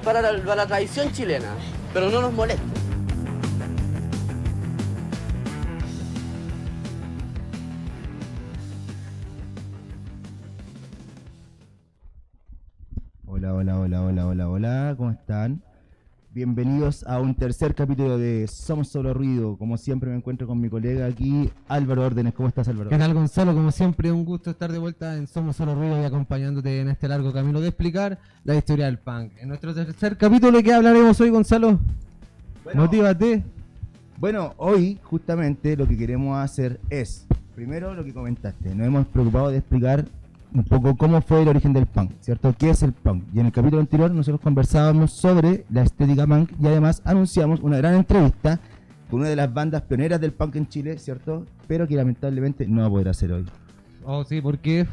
para la tradición chilena, pero no nos molesta. Hola, ¿cómo están? Bienvenidos a un tercer capítulo de Somos Solo Ruido. Como siempre me encuentro con mi colega aquí, Álvaro Órdenes. ¿Cómo estás, Álvaro? ¿Qué tal, Gonzalo? Como siempre, un gusto estar de vuelta en Somos Solo Ruido y acompañándote en este largo camino de explicar la historia del punk. En nuestro tercer capítulo, ¿de qué hablaremos hoy, Gonzalo? Motívate. Bueno, hoy justamente lo que queremos hacer es, primero lo que comentaste, nos hemos preocupado de explicar un poco cómo fue el origen del punk, ¿cierto? ¿Qué es el punk? Y en el capítulo anterior nosotros conversábamos sobre la estética punk y además anunciamos una gran entrevista con una de las bandas pioneras del punk en Chile, ¿cierto? Pero que lamentablemente no va a poder hacer hoy. Oh, sí, porque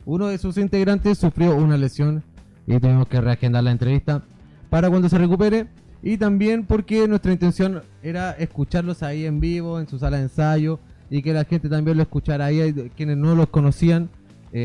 uno de sus integrantes sufrió una lesión y tuvimos que reagendar la entrevista para cuando se recupere. Y también porque nuestra intención era escucharlos ahí en vivo, en su sala de ensayo, y que la gente también lo escuchara ahí, quienes no los conocían.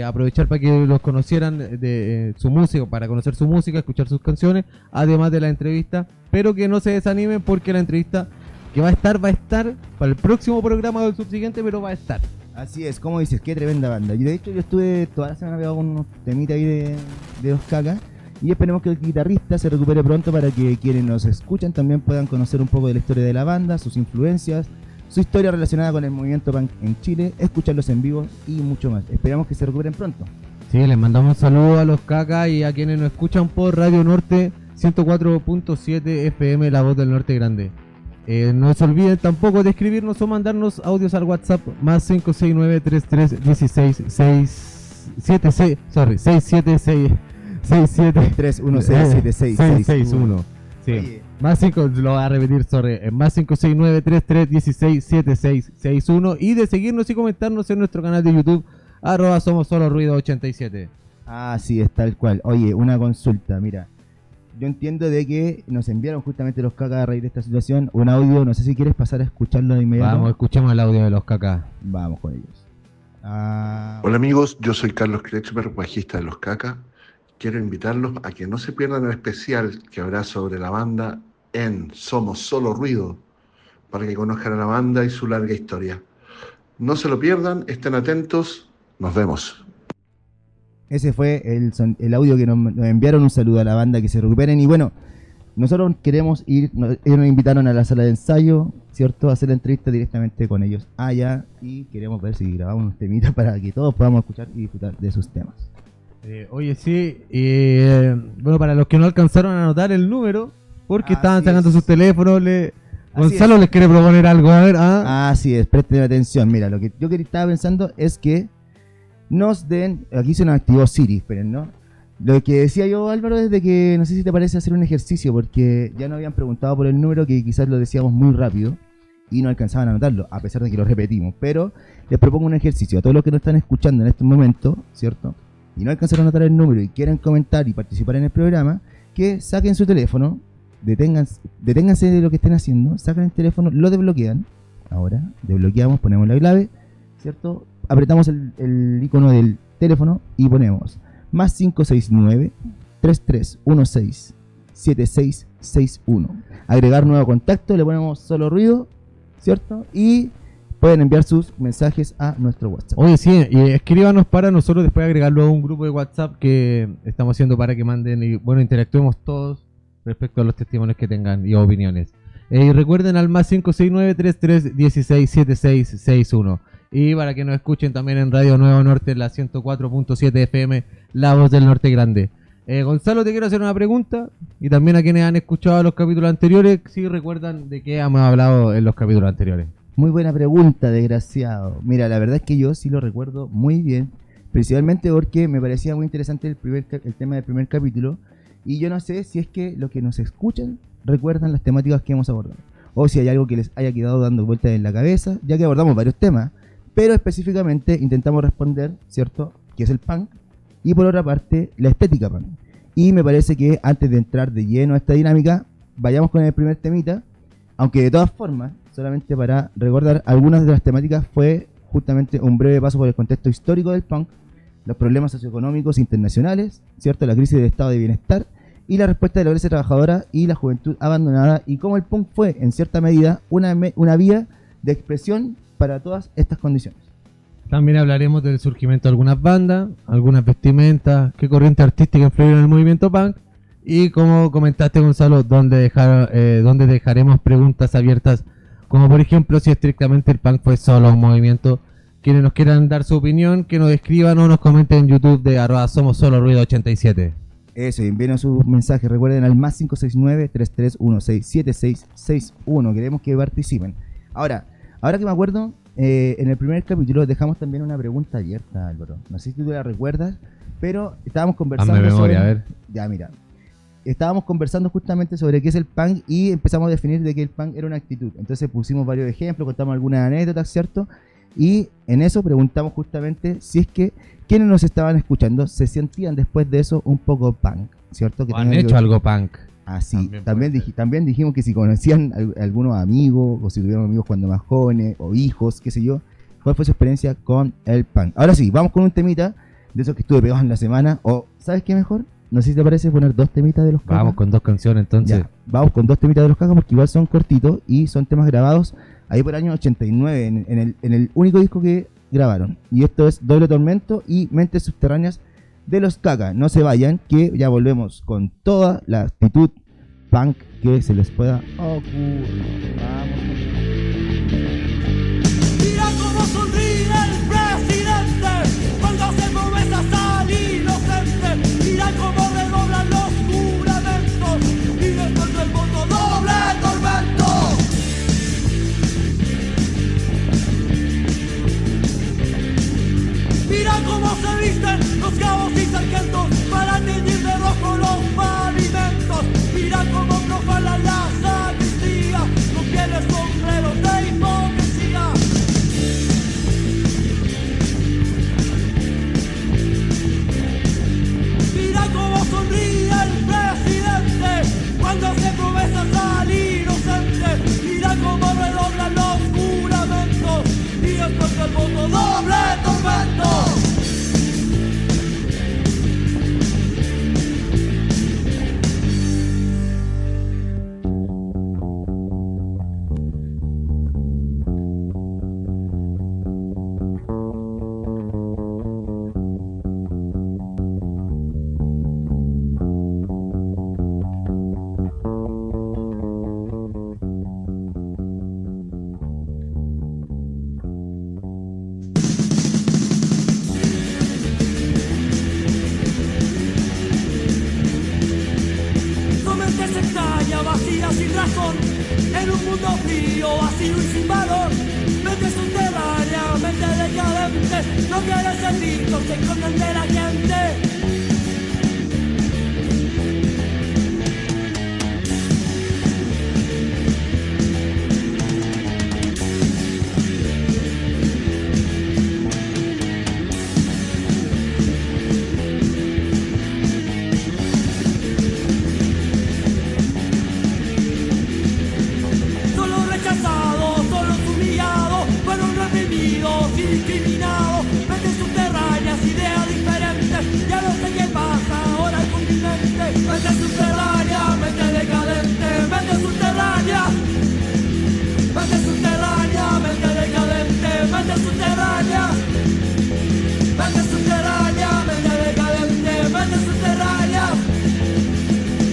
Aprovechar para que los conocieran de su música, para conocer su música, escuchar sus canciones, además de la entrevista, pero que no se desanimen porque la entrevista que va a estar para el próximo programa o el subsiguiente, pero va a estar. Así es, como dices, qué tremenda banda. Y de hecho yo estuve toda la semana pegado con unos temitas ahí de los cacas y esperemos que el guitarrista se recupere pronto para que quienes nos escuchan también puedan conocer un poco de la historia de la banda, sus influencias, su historia relacionada con el movimiento punk en Chile, escucharlos en vivo y mucho más. Esperamos que se recuperen pronto. Sí, les mandamos un saludo a los cacas y a quienes nos escuchan por Radio Norte 104.7 FM, La Voz del Norte Grande. No se olviden tampoco de escribirnos o mandarnos audios al WhatsApp más 569-3316-676, sorry, 676 676 Sí. Oye. Más 5, lo voy a repetir, sorry. Más 569-3316-7661 y de seguirnos y comentarnos en nuestro canal de YouTube @Somos Solo Ruido 87. Así es, tal cual. Oye, una consulta, mira. Yo entiendo de que nos enviaron justamente los cacas a raíz de esta situación un audio, no sé si quieres pasar a escucharlo de inmediato. Vamos, escuchemos el audio de los cacas. Vamos con ellos. Hola amigos, yo soy Carlos Kretschmer, bajista de Los Cacas. Quiero invitarlos a que no se pierdan el especial que habrá sobre la banda en Somos Solo Ruido, para que conozcan a la banda y su larga historia. No se lo pierdan, estén atentos, nos vemos. Ese fue el audio que nos enviaron. Un saludo a la banda, que se recuperen. Y bueno, nosotros queremos ellos nos invitaron a la sala de ensayo, ¿cierto? A hacer la entrevista directamente con ellos allá. Y queremos ver si grabamos unos temitas para que todos podamos escuchar y disfrutar de sus temas. Oye, sí, bueno, para los que no alcanzaron a anotar el número, porque estaban sacando sus teléfonos, Gonzalo les quiere proponer algo, a ver. Así es, presten atención. Mira, lo que yo estaba pensando es que nos den, aquí se nos activó Siri, esperen, ¿no? Lo que decía yo, Álvaro, es de que no sé si te parece hacer un ejercicio, porque ya nos habían preguntado por el número, que quizás lo decíamos muy rápido y no alcanzaban a anotarlo, a pesar de que lo repetimos. Pero les propongo un ejercicio a todos los que nos están escuchando en este momento, ¿cierto? Y no alcanzaron a anotar el número y quieren comentar y participar en el programa, que saquen su teléfono, deténganse de lo que estén haciendo, sacan el teléfono, lo desbloquean. Ahora desbloqueamos, ponemos la clave, ¿cierto? Apretamos el icono del teléfono y ponemos más 569-3316-7661. Agregar nuevo contacto, le ponemos Solo Ruido, ¿cierto? Y pueden enviar sus mensajes a nuestro WhatsApp. Oye, sí, y escríbanos para nosotros después agregarlo a un grupo de WhatsApp que estamos haciendo para que manden y, bueno, interactuemos todos respecto a los testimonios que tengan y opiniones. Y recuerden al más 569-3316-7661. Y para que nos escuchen también en Radio Nuevo Norte, la 104.7 FM, La Voz del Norte Grande. Gonzalo, te quiero hacer una pregunta, y también a quienes han escuchado los capítulos anteriores, si recuerdan de qué hemos hablado en los capítulos anteriores. Muy buena pregunta, desgraciado. Mira, la verdad es que yo sí lo recuerdo muy bien, principalmente porque me parecía muy interesante el tema del primer capítulo, y yo no sé si es que los que nos escuchan recuerdan las temáticas que hemos abordado, o si hay algo que les haya quedado dando vueltas en la cabeza, ya que abordamos varios temas, pero específicamente intentamos responder, ¿cierto?, qué es el punk, y por otra parte, la estética punk. Y me parece que antes de entrar de lleno a esta dinámica, vayamos con el primer temita, aunque de todas formas, solamente para recordar, algunas de las temáticas fue justamente un breve paso por el contexto histórico del punk, los problemas socioeconómicos internacionales, ¿cierto?, la crisis del estado de bienestar y la respuesta de la clase trabajadora y la juventud abandonada, y cómo el punk fue, en cierta medida, una vía de expresión para todas estas condiciones. También hablaremos del surgimiento de algunas bandas, algunas vestimentas, qué corriente artística influyeron en el movimiento punk, y como comentaste, Gonzalo, donde dejaremos preguntas abiertas, como por ejemplo si estrictamente el punk fue solo un movimiento. Quienes nos quieran dar su opinión, que nos escriban o nos comenten en YouTube de @somosoloruido87. Eso, y envíenos sus mensajes, recuerden al más 569-3316-7661, queremos que participen. Ahora que me acuerdo, en el primer capítulo dejamos también una pregunta abierta, Álvaro, no sé si tú la recuerdas, pero estábamos conversando Hazme memoria, a ver. Ya, mira, estábamos conversando justamente sobre qué es el punk y empezamos a definir de que el punk era una actitud, entonces pusimos varios ejemplos, contamos algunas anécdotas, ¿cierto? Y en eso preguntamos justamente si es que quienes nos estaban escuchando se sentían después de eso un poco punk, ¿cierto? Que ¿O han hecho algo punk? Así, también dijimos que si conocían algunos amigos, o si tuvieron amigos cuando más jóvenes, o hijos, qué sé yo, cuál fue su experiencia con el punk. Ahora sí, vamos con un temita de esos que estuve pegado en la semana, o ¿sabes qué mejor? No sé si te parece poner 2 temitas de los Cacas. Vamos con 2 canciones entonces. Ya, vamos con 2 temitas de los Cacas porque igual son cortitos y son temas grabados ahí por el año 89, en el único disco que grabaron. Y esto es Doble Tormento y Mentes Subterráneas de los Cacas. No se vayan, que ya volvemos con toda la actitud punk que se les pueda ocurrir. Vamos. Mira cómo sonríe el presidente cuando hace promesas al inocente. Mira cómo redoblan los juramentos y después del voto doble tormento. Mira cómo se visten los cabos y sargentos para teñir de rojo los pavimentos. Mira cómo profanan la sacristía con pieles sombreros de hipocresía. Mira cómo sonríe el presidente cuando hace promesas al inocente. Mira cómo redoblan los juramentos y después del voto doble tormento. Vacía sin razón, en un mundo frío, vacío y sin valor. Mente subterránea, mente decadente, no quiere ser visto, se esconden de la gente. Discriminados, mentes subterráneas, ideas diferentes, ya no sé qué pasa ahora al continente. Mente subterránea, mente decadente, mente subterránea, mente subterránea, mente decadente, mente subterránea, mente subterránea, mente decadente, mente subterránea,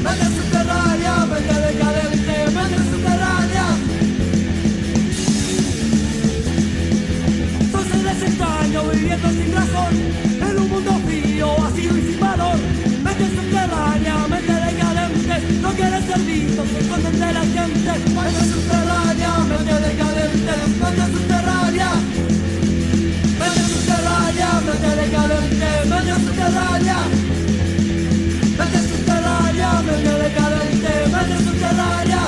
mente subterránea, mente decadente, mente subterránea. Extraño viviendo sin razón en un mundo frío, vacío y sin valor. Mente subterránea, mente decadente, no quiere ser visto, se esconden de la gente. Mente subterránea, mente decadente, mente subterránea, mente subterránea, mente decadente, mente subterránea, mente subterránea, mente decadente, mente subterránea,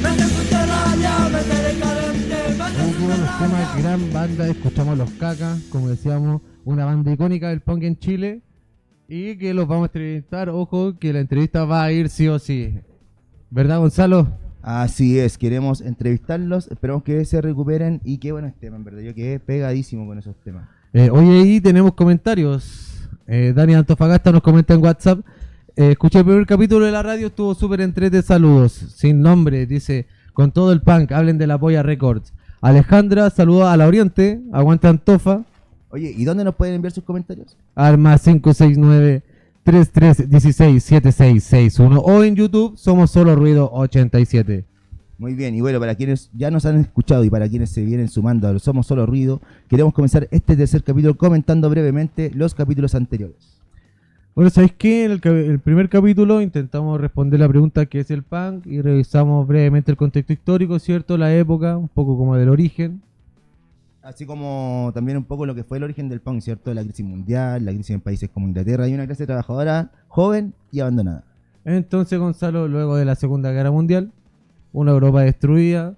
mente subterránea, mente decadente, mente Uno de los temas, subterránea. gran banda, escuchamos Los Cacas, como decíamos, una banda icónica del punk en Chile, y que los vamos a entrevistar. Ojo, que la entrevista va a ir sí o sí, ¿verdad, Gonzalo? Así es, queremos entrevistarlos, esperamos que se recuperen y qué buenos temas, en verdad, yo quedé pegadísimo con esos temas. Hoy ahí tenemos comentarios. Dani Antofagasta nos comenta en WhatsApp. Escuché el primer capítulo de la radio, estuvo súper entrete, saludos. Sin nombre, dice, con todo el punk, hablen de la Polla Records. Alejandra, saluda a la Oriente, aguanta Antofa. Oye, ¿y dónde nos pueden enviar sus comentarios? Arma 569-3316-7661 o en YouTube, somos Solo Ruido 87. Muy bien, y bueno, para quienes ya nos han escuchado y para quienes se vienen sumando a Somos Solo Ruido, queremos comenzar este tercer capítulo comentando brevemente los capítulos anteriores. Bueno, ¿sabéis qué? En el primer capítulo intentamos responder la pregunta ¿qué es el punk? Y revisamos brevemente el contexto histórico, ¿cierto? La época, un poco como del origen. Así como también un poco lo que fue el origen del punk, ¿cierto? La crisis mundial, la crisis en países como Inglaterra y una clase trabajadora joven y abandonada. Entonces, Gonzalo, luego de la Segunda Guerra Mundial, una Europa destruida,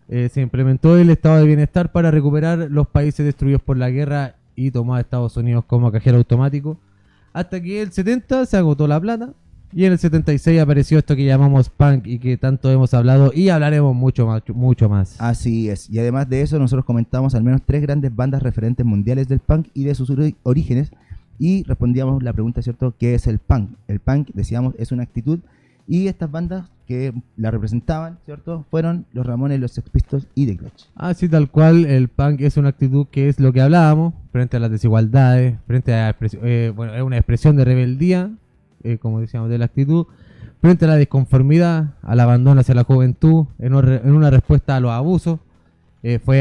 se implementó el estado de bienestar para recuperar los países destruidos por la guerra y tomó a Estados Unidos como cajero automático. Hasta que el 70 se agotó la plata y en el 76 apareció esto que llamamos punk y que tanto hemos hablado y hablaremos mucho más. Así es, y además de eso nosotros comentamos al menos 3 grandes bandas referentes mundiales del punk y de sus orígenes y respondíamos la pregunta, ¿cierto? ¿Qué es el punk? El punk, decíamos, es una actitud y estas bandas que la representaban, ¿cierto? Fueron los Ramones, los Sex Pistols y The Clash. Así tal cual, el punk es una actitud que es lo que hablábamos, frente a las desigualdades, frente a es una expresión de rebeldía, como decíamos, de la actitud, frente a la disconformidad, al abandono hacia la juventud, en una respuesta a los abusos. Fue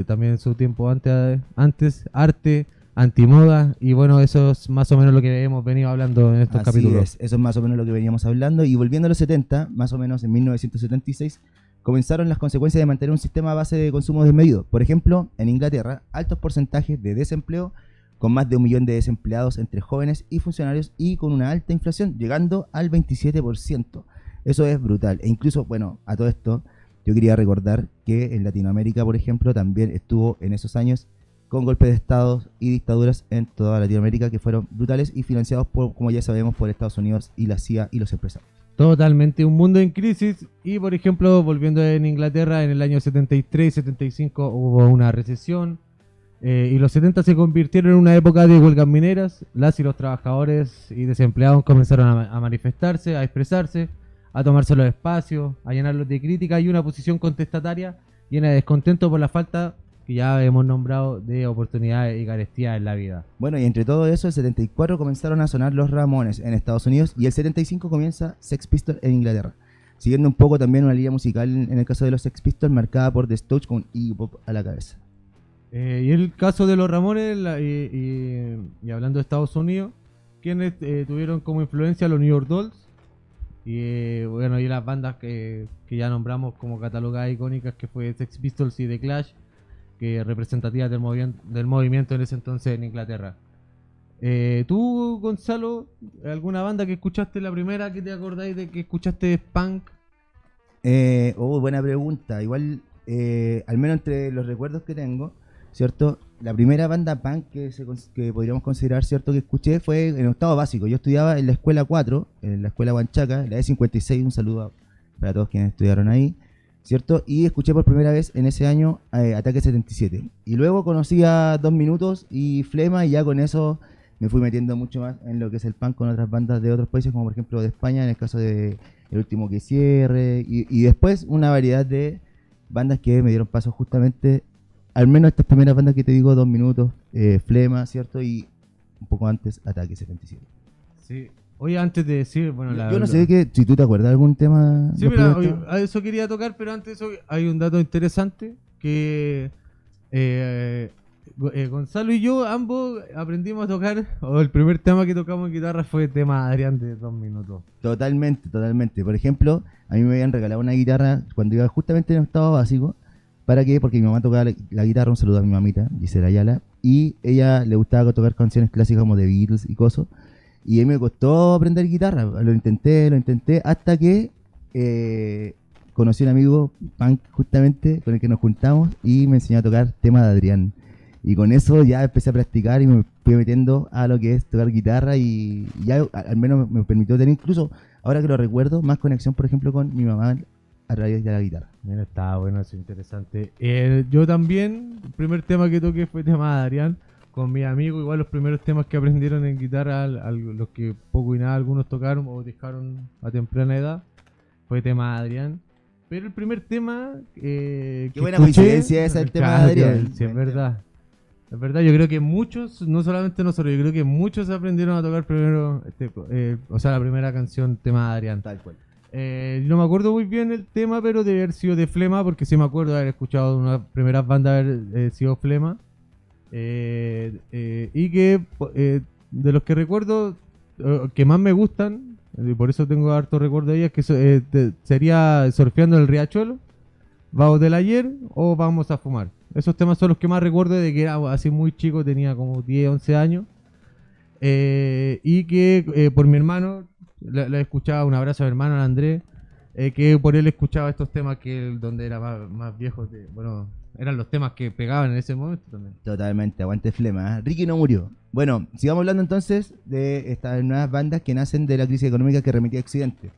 también en su tiempo antes arte, antimoda, y bueno, eso es más o menos lo que hemos venido hablando en estos capítulos. Eso es más o menos lo que veníamos hablando, y volviendo a los 70, más o menos en 1976, comenzaron las consecuencias de mantener un sistema a base de consumo desmedido. Por ejemplo, en Inglaterra, altos porcentajes de desempleo, con más de 1 millón de desempleados entre jóvenes y funcionarios, y con una alta inflación, llegando al 27%. Eso es brutal. E incluso, bueno, a todo esto, yo quería recordar que en Latinoamérica, por ejemplo, también estuvo en esos años con golpes de estados y dictaduras en toda Latinoamérica que fueron brutales y financiados por, como ya sabemos, por Estados Unidos y la CIA y los empresarios. Totalmente un mundo en crisis y, por ejemplo, volviendo en Inglaterra, en el año 73 y 75 hubo una recesión y los 70 se convirtieron en una época de huelgas mineras. Las y los trabajadores y desempleados comenzaron a manifestarse, a expresarse, a tomarse los espacios, a llenarlos de crítica y una posición contestataria llena de descontento por la falta que ya hemos nombrado de oportunidades y carestías en la vida. Bueno, y entre todo eso, el 74 comenzaron a sonar los Ramones en Estados Unidos y el 75 comienza Sex Pistols en Inglaterra. Siguiendo un poco también una línea musical en el caso de los Sex Pistols marcada por The Stooges con Iggy Pop a la cabeza. Y el caso de los Ramones, y hablando de Estados Unidos, quienes tuvieron como influencia los New York Dolls y bueno, y las bandas que ya nombramos como catalogadas icónicas, que fue Sex Pistols y The Clash, que representativas del movimiento en ese entonces en Inglaterra. ¿Tú, Gonzalo, alguna banda que escuchaste la primera que te acordáis de que escuchaste punk? Buena pregunta. Igual, al menos entre los recuerdos que tengo, ¿cierto? La primera banda punk que podríamos considerar, ¿cierto?, que escuché fue en octavo básico. Yo estudiaba en la escuela 4, en la escuela Huanchaca, la E56, un saludo para todos quienes estudiaron ahí, ¿cierto? Y escuché por primera vez en ese año Ataque 77. Y luego conocí a 2 Minutos y Flema, y ya con eso me fui metiendo mucho más en lo que es el punk con otras bandas de otros países, como por ejemplo de España, en el caso de El Último que Cierre, y después una variedad de bandas que me dieron paso justamente, al menos estas primeras bandas que te digo, 2 Minutos, Flema, ¿cierto? Y un poco antes Ataque 77. Sí. Oye, antes de decir, bueno, yo no sé si tú te acuerdas de algún tema. Sí, mira, a eso quería tocar, pero antes de eso hay un dato interesante que Gonzalo y yo ambos aprendimos a tocar, o el primer tema que tocamos en guitarra fue el tema Adrián de 2 Minutos. Totalmente. Por ejemplo, a mí me habían regalado una guitarra cuando iba justamente en octavo básico. ¿Para qué? Porque mi mamá tocaba la guitarra, un saludo a mi mamita, Gisela Ayala, y ella le gustaba tocar canciones clásicas como The Beatles y cosas. Y a mí me costó aprender guitarra, lo intenté, hasta que conocí a un amigo punk justamente con el que nos juntamos y me enseñó a tocar temas de Adrián. Y con eso ya empecé a practicar y me fui metiendo a lo que es tocar guitarra, y ya al menos me permitió tener, incluso ahora que lo recuerdo, más conexión, por ejemplo, con mi mamá a raíz de la guitarra. Mira, está bueno, eso es interesante. Yo también, el primer tema que toqué fue tema de Adrián, con mis amigos, igual los primeros temas que aprendieron en guitarra, los que poco y nada algunos tocaron o dejaron a temprana edad, fue tema de Adrián. Pero el primer tema Qué buena coincidencia esa, el tema de Adrián. Sí, es verdad. Es verdad, yo creo que muchos, no solamente nosotros, yo creo que muchos aprendieron a tocar primero, la primera canción, tema de Adrián. Tal cual. No me acuerdo muy bien el tema, pero debe haber sido de Flema, porque sí me acuerdo de haber escuchado una primeras bandas haber sido Flema. Y que de los que recuerdo, que más me gustan, y por eso tengo harto recuerdo de ellas, que sería Surfeando el Riachuelo, Vamos del Ayer o Vamos a Fumar. Esos temas son los que más recuerdo de que era así muy chico, tenía como 10, 11 años. Y que por mi hermano, le escuchaba, un abrazo a mi hermano, a Andrés, que por él escuchaba estos temas que él, donde era más viejo, bueno, eran los temas que pegaban en ese momento también. Totalmente, aguante Flema. Ricky no murió. Bueno, sigamos hablando entonces de estas nuevas bandas que nacen de la crisis económica que remitía a Occidente,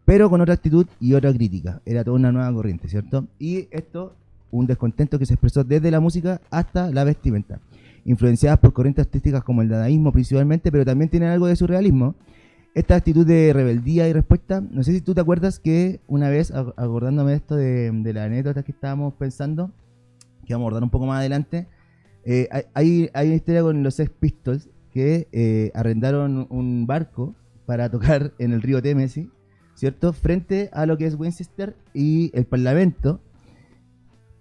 pero con otra actitud y otra crítica. Era toda una nueva corriente, ¿cierto? Y esto, un descontento que se expresó desde la música hasta la vestimenta, influenciadas por corrientes artísticas como el dadaísmo principalmente, pero también tienen algo de surrealismo. Esta actitud de rebeldía y respuesta, no sé si tú te acuerdas que una vez, acordándome de esto de la anécdota que estábamos pensando, que vamos a abordar un poco más adelante, hay una historia con los Sex Pistols que arrendaron un barco para tocar en el río Támesis, ¿cierto? Frente a lo que es Winchester y el Parlamento,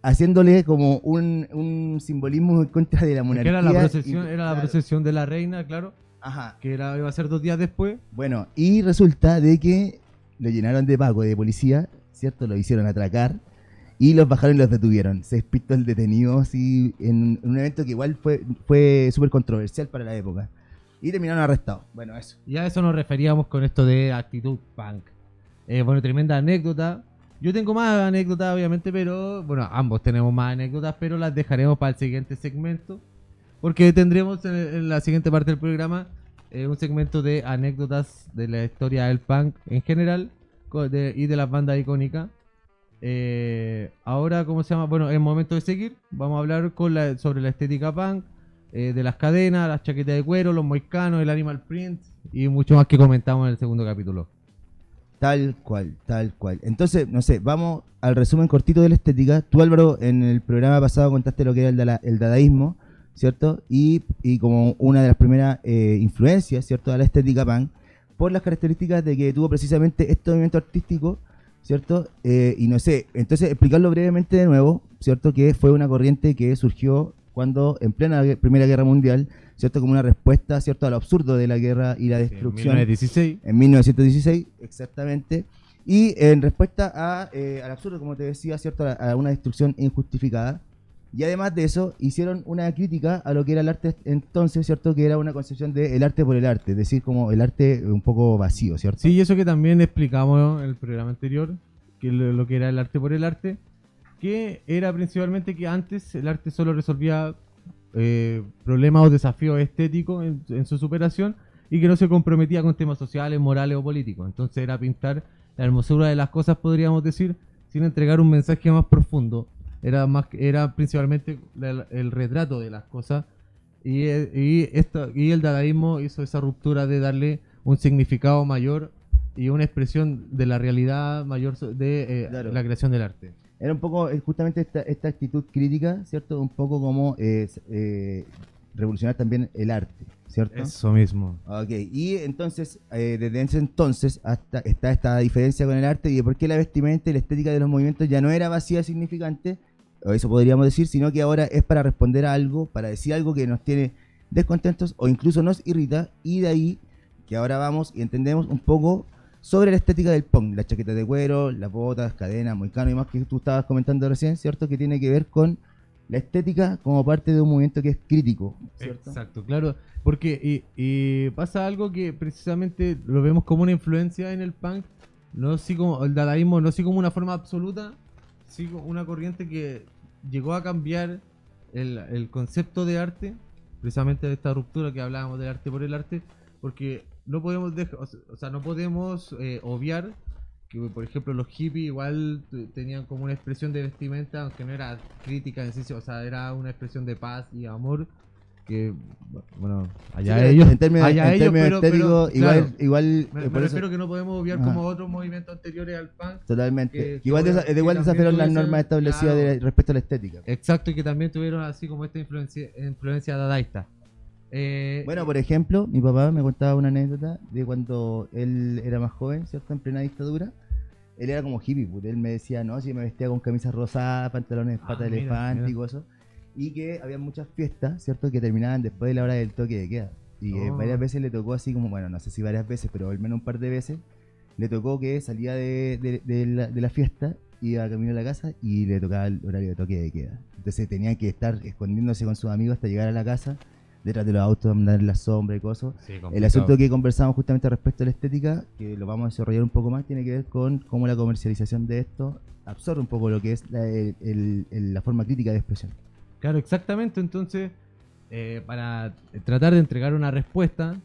haciéndole como un simbolismo en contra de la monarquía. Era la procesión de la reina, claro. Ajá. Que iba a ser 2 días después. Bueno, y resulta de que lo llenaron de Paco, de policía, ¿cierto? Lo hicieron atracar y los bajaron y los detuvieron. 6 pistols detenidos y en un evento que igual fue súper controversial para la época. Y terminaron arrestados. Bueno, eso. Y a eso nos referíamos con esto de actitud punk. Bueno, tremenda anécdota. Yo tengo más anécdotas, obviamente, pero bueno, ambos tenemos más anécdotas, pero las dejaremos para el siguiente segmento, porque tendremos en la siguiente parte del programa un segmento de anécdotas de la historia del punk en general y de las bandas icónicas. Ahora, ¿cómo se llama? Bueno, es momento de seguir. Vamos a hablar sobre la estética punk, de las cadenas, las chaquetas de cuero, los moicanos, el animal print y mucho más que comentamos en el segundo capítulo. Tal cual, tal cual. Entonces, no sé, vamos al resumen cortito de la estética. Tú, Álvaro, en el programa pasado contaste lo que era el dadaísmo, ¿cierto? Y como una de las primeras influencias, ¿cierto?, de la estética punk, por las características de que tuvo precisamente este movimiento artístico, ¿cierto? Y no sé, entonces explicarlo brevemente de nuevo, ¿cierto? Que fue una corriente que surgió cuando, en plena Primera Guerra Mundial, ¿cierto? Como una respuesta, ¿cierto?, al absurdo de la guerra y la destrucción. En 1916, exactamente. Y en respuesta al absurdo, como te decía, ¿cierto?, a una destrucción injustificada. Y además de eso, hicieron una crítica a lo que era el arte entonces, ¿cierto?, que era una concepción del arte por el arte, es decir, como el arte un poco vacío, ¿cierto? Sí, y eso que también explicamos en el programa anterior, que lo que era el arte por el arte, que era principalmente que antes el arte solo resolvía problemas o desafíos estéticos en su superación y que no se comprometía con temas sociales, morales o políticos. Entonces era pintar la hermosura de las cosas, podríamos decir, sin entregar un mensaje más profundo. Era principalmente el retrato de las cosas y el dadaísmo hizo esa ruptura de darle un significado mayor y una expresión de la realidad mayor de Claro. la creación del arte. Era un poco justamente esta actitud crítica, ¿cierto? Un poco como revolucionar también el arte, ¿cierto? Eso mismo. Ok, y entonces, desde ese entonces hasta está esta diferencia con el arte y de por qué la vestimenta y la estética de los movimientos ya no era vacía significante, o eso podríamos decir, sino que ahora es para responder a algo, para decir algo que nos tiene descontentos o incluso nos irrita, y de ahí que ahora vamos y entendemos un poco sobre la estética del punk, las chaquetas de cuero, las botas, cadenas, moicano y más que tú estabas comentando recién, ¿cierto? Que tiene que ver con la estética como parte de un movimiento que es crítico, ¿cierto? Exacto, claro, porque y pasa algo que precisamente lo vemos como una influencia en el punk, no así como el dadaísmo, no así como una forma absoluta, sí como una corriente que llegó a cambiar el concepto de arte, precisamente de esta ruptura que hablábamos del arte por el arte, porque no podemos no podemos obviar que, por ejemplo, los hippies igual tenían como una expresión de vestimenta, aunque no era crítica en sí, o sea, era una expresión de paz y amor, que, bueno, Sí, allá pero ellos, en términos, allá en ellos, términos pero estéticos, claro, igual me por eso, refiero que no podemos obviar Ajá. como otros movimientos anteriores al punk. totalmente. que Igual, que igual también desafiaron las tuviesen- normas establecidas claro, respecto a la estética. exacto, y que también tuvieron así como esta influencia dadaísta. Bueno, por ejemplo, mi papá me contaba una anécdota de cuando él era más joven, ¿cierto? En plena dictadura. Él era como hippie, pues. Él me decía, no, si me vestía con camisas rosadas, pantalones de pata de mira, elefante mira. y cosas. Y que había muchas fiestas, ¿cierto? Que terminaban después de la hora del toque de queda. Y Oh. varias veces le tocó así como, bueno, no sé si varias veces, pero al menos un par de veces, le tocó que salía de la fiesta, iba camino a la casa y le tocaba el horario de toque de queda. Entonces tenía que estar escondiéndose con sus amigos hasta llegar a la casa, detrás de los autos, andar en la sombra y cosas. Sí, El complicado. asunto que conversamos justamente respecto a la estética, que lo vamos a desarrollar un poco más, tiene que ver con cómo la comercialización de esto absorbe un poco lo que es la forma crítica de expresión. Claro, exactamente. Entonces, para tratar de entregar una respuesta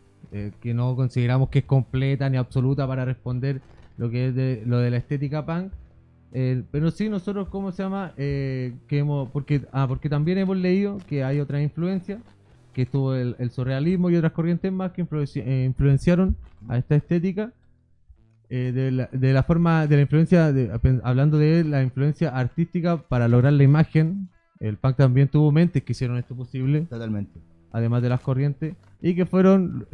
que no consideramos que es completa ni absoluta para responder lo que es lo de la estética punk, pero sí nosotros, ¿cómo se llama? Porque también hemos leído que hay otras influencias, que estuvo el surrealismo y otras corrientes más que influenciaron a esta estética. De la forma de la influencia, hablando de la influencia artística para lograr la imagen, el punk también tuvo mentes que hicieron esto posible, Totalmente. además de las corrientes, y que fueron,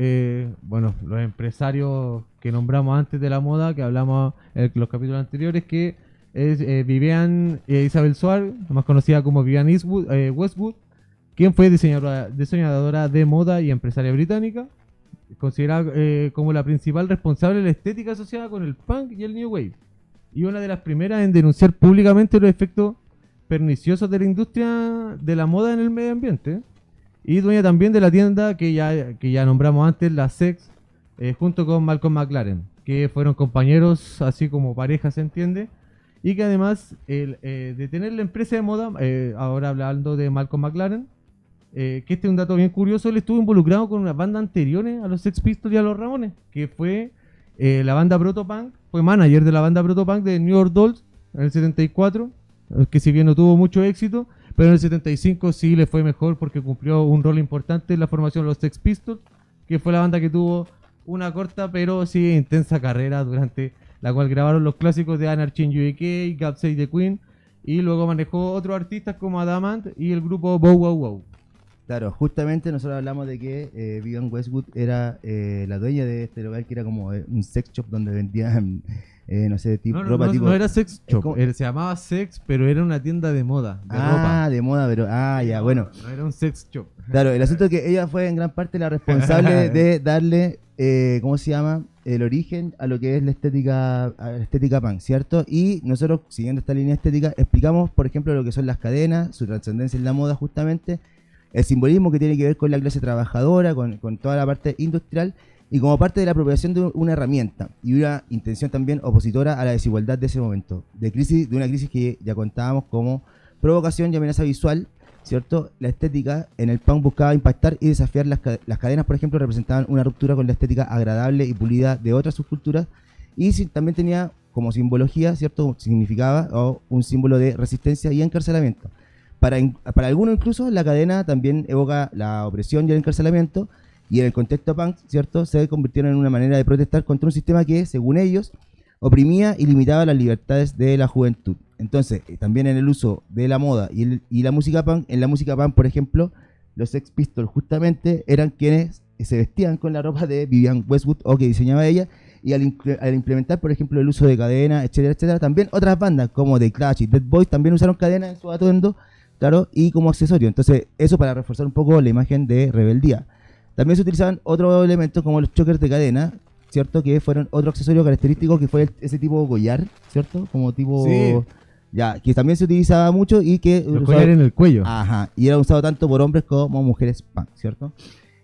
bueno, los empresarios que nombramos antes de la moda, que hablamos en los capítulos anteriores, que es Vivian Isabel Suárez, más conocida como Vivian Westwood, quien fue diseñadora de moda y empresaria británica, considerada como la principal responsable de la estética asociada con el punk y el new wave, y una de las primeras en denunciar públicamente los efectos perniciosos de la industria de la moda en el medio ambiente, y dueña también de la tienda que ya nombramos antes, la Sex, junto con Malcolm McLaren, que fueron compañeros así como pareja, se entiende, y que además de tener la empresa de moda, ahora hablando de Malcolm McLaren, que este es un dato bien curioso, él estuvo involucrado con una banda anteriores a los Sex Pistols y a los Ramones, que fue la banda Protopunk, fue manager de la banda Protopunk de New York Dolls en el 74, que si bien no tuvo mucho éxito, pero en el 75 sí le fue mejor porque cumplió un rol importante en la formación de los Sex Pistols, que fue la banda que tuvo una corta pero sí intensa carrera, durante la cual grabaron los clásicos de Anarchy in UK, God Save the Queen, y luego manejó otros artistas como Adamant y el grupo Bow Wow Wow. Claro, justamente nosotros hablamos de que Vivian Westwood era la dueña de este local que era como un sex shop donde vendían, no sé, tipo, ropa No, tipo... no era Sex es Shop, como- se llamaba Sex, pero era una tienda de moda, de ropa. de moda, pero... Ah, ya, bueno. No era un Sex Shop. Claro, el asunto es que ella fue en gran parte la responsable de darle, ¿cómo se llama? El origen a lo que es la estética punk, ¿cierto? Y nosotros, siguiendo esta línea estética, explicamos, por ejemplo, lo que son las cadenas, su trascendencia en la moda justamente, el simbolismo que tiene que ver con la clase trabajadora, con toda la parte industrial, y como parte de la apropiación de una herramienta y una intención también opositora a la desigualdad de ese momento, de una crisis que ya contábamos como provocación y amenaza visual, ¿cierto? La estética en el punk buscaba impactar y desafiar las cadenas, por ejemplo, representaban una ruptura con la estética agradable y pulida de otras subculturas, y también tenía como simbología, ¿cierto? Significaba un símbolo de resistencia y encarcelamiento. Para algunos incluso la cadena también evoca la opresión y el encarcelamiento, y en el contexto punk, ¿cierto?, se convirtieron en una manera de protestar contra un sistema que, según ellos, oprimía y limitaba las libertades de la juventud. Entonces, también en el uso de la moda y la música punk, en la música punk, por ejemplo, los Sex Pistols justamente eran quienes se vestían con la ropa de Vivian Westwood o que diseñaba ella, y al implementar, por ejemplo, el uso de cadena, etcétera, etcétera, también otras bandas como The Clash y Dead Boys también usaron cadenas en su atuendo, claro, y como accesorio. Entonces, eso para reforzar un poco la imagen de rebeldía. También se utilizaban otros elementos como los chokers de cadena, ¿cierto? Que fueron otro accesorio característico, que fue ese tipo collar, ¿cierto? Como tipo... Sí. Ya, que también se utilizaba mucho y que... Los collares en el cuello. Ajá, y era usado tanto por hombres como mujeres punk, ¿cierto?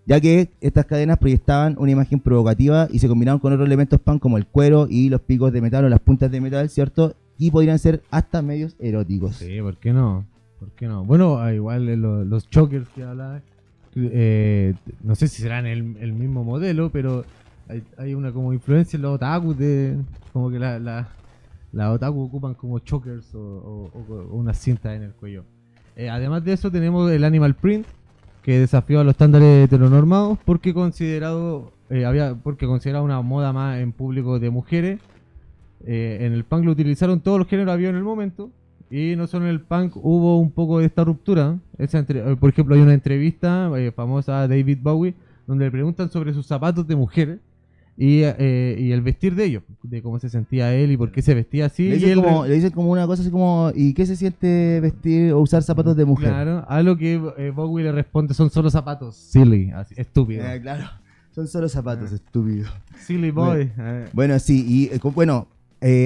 Ya que estas cadenas proyectaban una imagen provocativa y se combinaban con otros elementos punk como el cuero y los picos de metal o las puntas de metal, ¿cierto? Y podrían ser hasta medios eróticos. Sí, ¿por qué no? ¿Por qué no? Bueno, igual los chokers que hablaba, no sé si serán el mismo modelo, pero hay una como influencia en los otaku, como que la otaku ocupan como chokers o unas cintas en el cuello. Además de eso tenemos el animal print, que desafiaba los estándares heteronormados porque porque consideraba una moda más en público de mujeres. En el punk lo utilizaron todos los géneros había en el momento, y no solo en el punk hubo un poco de esta ruptura. Por ejemplo, hay una entrevista famosa a David Bowie donde le preguntan sobre sus zapatos de mujer y el vestir de ellos, de cómo se sentía él y por qué se vestía así. Le dicen como una cosa así como, ¿y qué se siente vestir o usar zapatos de mujer? Claro, a lo que Bowie le responde, son solo zapatos, silly, así, estúpido. Claro, son solo zapatos, estúpido. Silly boy. Bueno, sí, y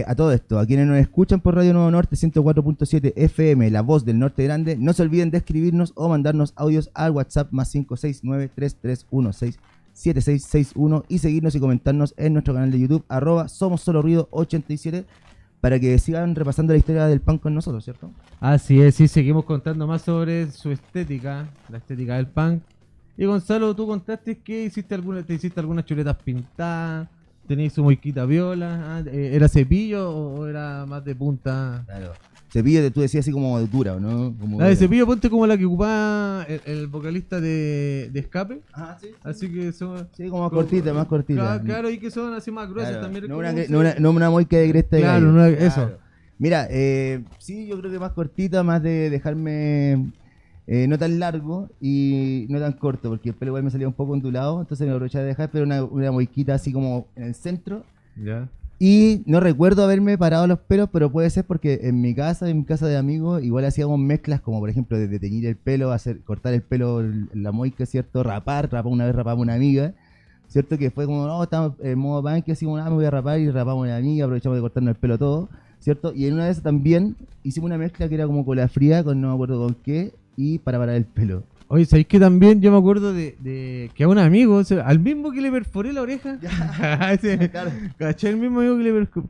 a todo esto, a quienes nos escuchan por Radio Nuevo Norte 104.7 FM, La Voz del Norte Grande, no se olviden de escribirnos o mandarnos audios al WhatsApp más 569-3316-7661 y seguirnos y comentarnos en nuestro canal de YouTube, @SomosSoloRuido87, para que sigan repasando la historia del punk con nosotros, ¿cierto? Así es, sí, seguimos contando más sobre su estética, la estética del punk. Y Gonzalo, tú contaste que te hiciste algunas chuletas pintadas. ¿Tenéis su moiquita viola? ¿Era cepillo o era más de punta? Claro. Cepillo, tú decías así como de dura, ¿o no? Como La de cepillo, ponte como la que ocupaba el vocalista de Escape. Ajá, sí. Así que son... Sí, como más cortita. Claro, y que son así más gruesas Claro, también. no una moica de cresta de Claro, gallo. eso. Mira, sí, yo creo que más cortita, más de dejarme no tan largo y no tan corto, porque el pelo igual me salía un poco ondulado, entonces me aprovechaba de dejar, pero una moiquita así como en el centro. Ya. Y no recuerdo haberme parado los pelos, pero puede ser porque en mi casa de amigos, igual hacíamos mezclas como por ejemplo de teñir el pelo, cortar el pelo, la moica, ¿cierto? Una vez rapamos una amiga, ¿cierto? Que fue como, no, estamos en modo punk, así como, me voy a rapar, y rapamos una amiga, aprovechamos de cortarnos el pelo todo, ¿cierto? Y en una de esas también hicimos una mezcla que era como cola fría, con no me acuerdo con qué, y para parar el pelo. Oye, ¿sabéis que también yo me acuerdo de que a un amigo, al mismo que le perforé la oreja? Claro. ¿Cachai? El mismo amigo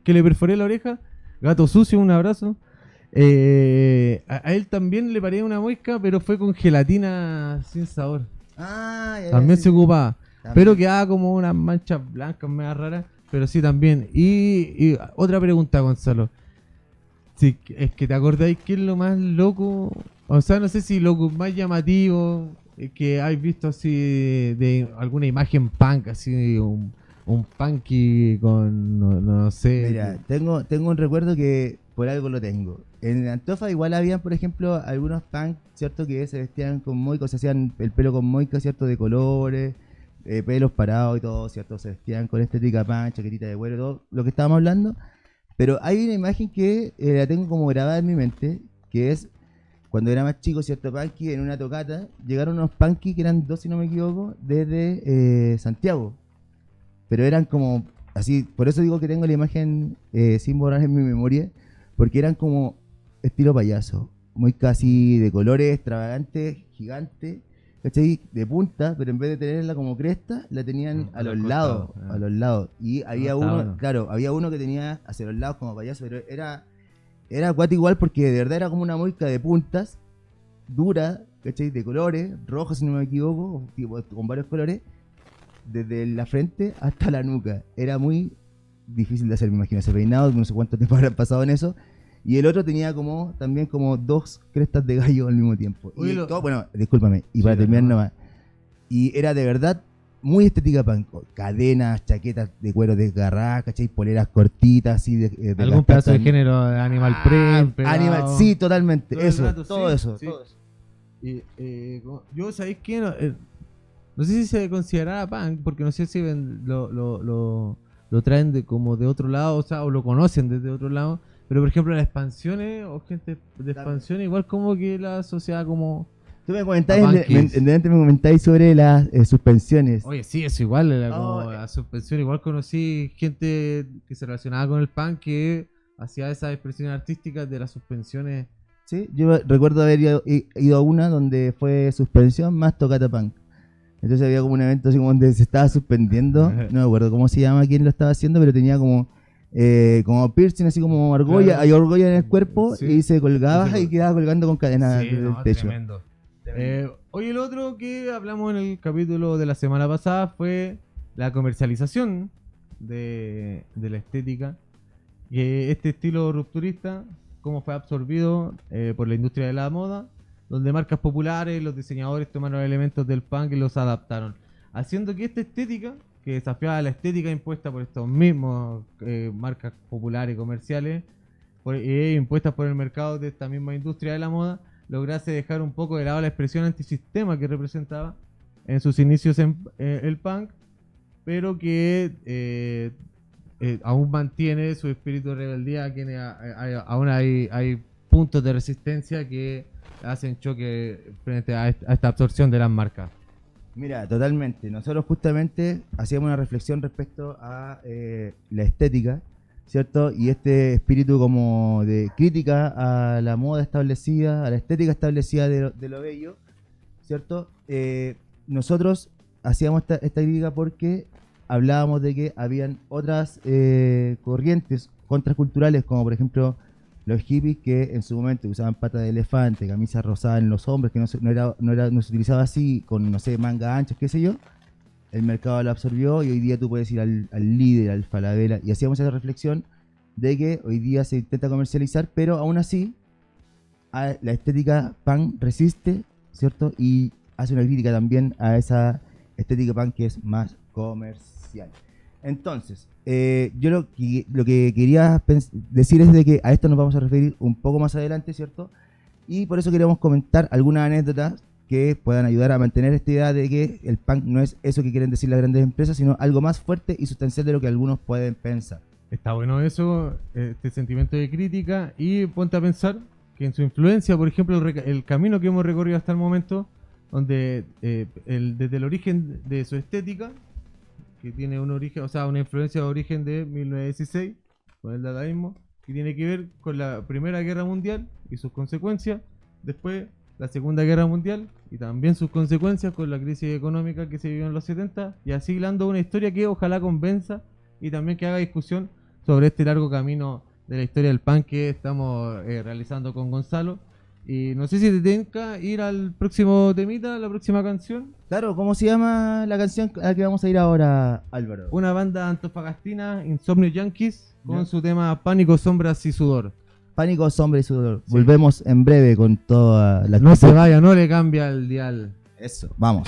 que le perforé la oreja, gato sucio, un abrazo. A él también le paré una muesca, pero fue con gelatina sin sabor. También se ocupaba. Pero quedaba como unas manchas blancas medio raras, pero sí también. Y otra pregunta, Gonzalo. Sí, es que te acordáis que es lo más loco, o sea, no sé si lo más llamativo que has visto así de alguna imagen punk, así un punky con, no sé. Mira, tengo un recuerdo que por algo lo tengo. En Antofa igual habían, por ejemplo, algunos punk, ¿cierto? Que se vestían con moicos, se hacían el pelo con moicos, ¿cierto? De colores, pelos parados y todo, ¿cierto? Se vestían con estética punk, chaquetita de cuero, todo lo que estábamos hablando. Pero hay una imagen que la tengo como grabada en mi mente, que es cuando era más chico, ¿cierto? Punky, en una tocata, llegaron unos punky que eran dos, si no me equivoco, desde Santiago. Pero eran como, así, por eso digo que tengo la imagen sin borrar en mi memoria, porque eran como estilo payaso, muy casi de colores extravagantes, gigantes, ¿cachai? De punta, pero en vez de tenerla como cresta, la tenían a los lados, Y había había uno que tenía hacia los lados como payaso, pero era acuático igual porque de verdad era como una moica de puntas, dura, ¿cachai? De colores, rojo si no me equivoco, con varios colores, desde la frente hasta la nuca. Era muy difícil de hacer, me imagino, ese peinado, no sé cuánto tiempo habrán pasado en eso. Y el otro tenía también como dos crestas de gallo al mismo tiempo. Oye, bueno, discúlpame, y para terminar nomás. Y era de verdad muy estética punk. Cadenas, chaquetas de cuero desgarradas, ¿cachai? Poleras cortitas, así de algún pedazo de género de Animal Print. Animal, sí, totalmente. Todo eso. Y, yo, ¿sabéis qué? No sé si se consideraba punk, porque no sé si lo traen como de otro lado, o sea, o lo conocen desde otro lado. Pero por ejemplo, las expansiones o gente de expansión, igual como que la sociedad como... Tú me comentáis sobre las suspensiones. Oye, sí, eso igual, era como la suspensión. Igual conocí gente que se relacionaba con el punk que hacía esas expresiones artísticas de las suspensiones. Sí, yo recuerdo haber ido a una donde fue suspensión más tocata punk. Entonces había como un evento así como donde se estaba suspendiendo. No me acuerdo cómo se llama, quién lo estaba haciendo, pero tenía como piercing, así como argolla, claro. Hay argolla en el cuerpo, sí. Y se colgaba y quedaba colgando con cadenas del techo. Tremendo. Hoy el otro que hablamos en el capítulo de la semana pasada fue la comercialización de la estética, que este estilo rupturista, cómo fue absorbido por la industria de la moda donde marcas populares, los diseñadores tomaron elementos del punk y los adaptaron, haciendo que esta estética, que desafiaba la estética impuesta por estos mismos marcas populares y comerciales, impuestas por el mercado de esta misma industria de la moda, lograse dejar un poco de lado la expresión antisistema que representaba en sus inicios en el punk, pero que aún mantiene su espíritu de rebeldía, que aún hay puntos de resistencia que hacen choque frente a esta absorción de las marcas. Mira, totalmente. Nosotros justamente hacíamos una reflexión respecto a la estética, ¿cierto? Y este espíritu como de crítica a la moda establecida, a la estética establecida de lo bello, ¿cierto? Nosotros hacíamos esta crítica porque hablábamos de que habían otras corrientes contraculturales, como por ejemplo los hippies, que en su momento usaban pata de elefante, camisa rosada en los hombres, que no se utilizaba así, con, no sé, manga anchas, qué sé yo. El mercado lo absorbió y hoy día tú puedes ir al Líder, al Falabella, y hacíamos esa reflexión de que hoy día se intenta comercializar, pero aún así la estética punk resiste, ¿cierto? Y hace una crítica también a esa estética punk que es más comercial. Entonces, yo lo que quería decir es de que a esto nos vamos a referir un poco más adelante, ¿cierto? Y por eso queríamos comentar algunas anécdotas que puedan ayudar a mantener esta idea de que el punk no es eso que quieren decir las grandes empresas, sino algo más fuerte y sustancial de lo que algunos pueden pensar. Está bueno eso, este sentimiento de crítica, y ponte a pensar que en su influencia, por ejemplo, el camino que hemos recorrido hasta el momento, donde desde el origen de su estética, que tiene un origen, o sea, una influencia de origen de 1916, con el dadaísmo, que tiene que ver con la Primera Guerra Mundial y sus consecuencias, después la Segunda Guerra Mundial y también sus consecuencias con la crisis económica que se vivió en los 70, y así hilando una historia que ojalá convenza y también que haga discusión sobre este largo camino de la historia del punk que estamos realizando con Gonzalo. Y no sé si te tenga ir al próximo temita, la próxima canción. Claro, ¿cómo se llama la canción a la que vamos a ir ahora, Álvaro? Una banda antofagastina, Insomnio Yankees, con su tema Pánico, Sombras y Sudor. Pánico, Sombra y Sudor. Sí. Volvemos en breve con toda la... No se vaya, no le cambia el dial. Eso, vamos.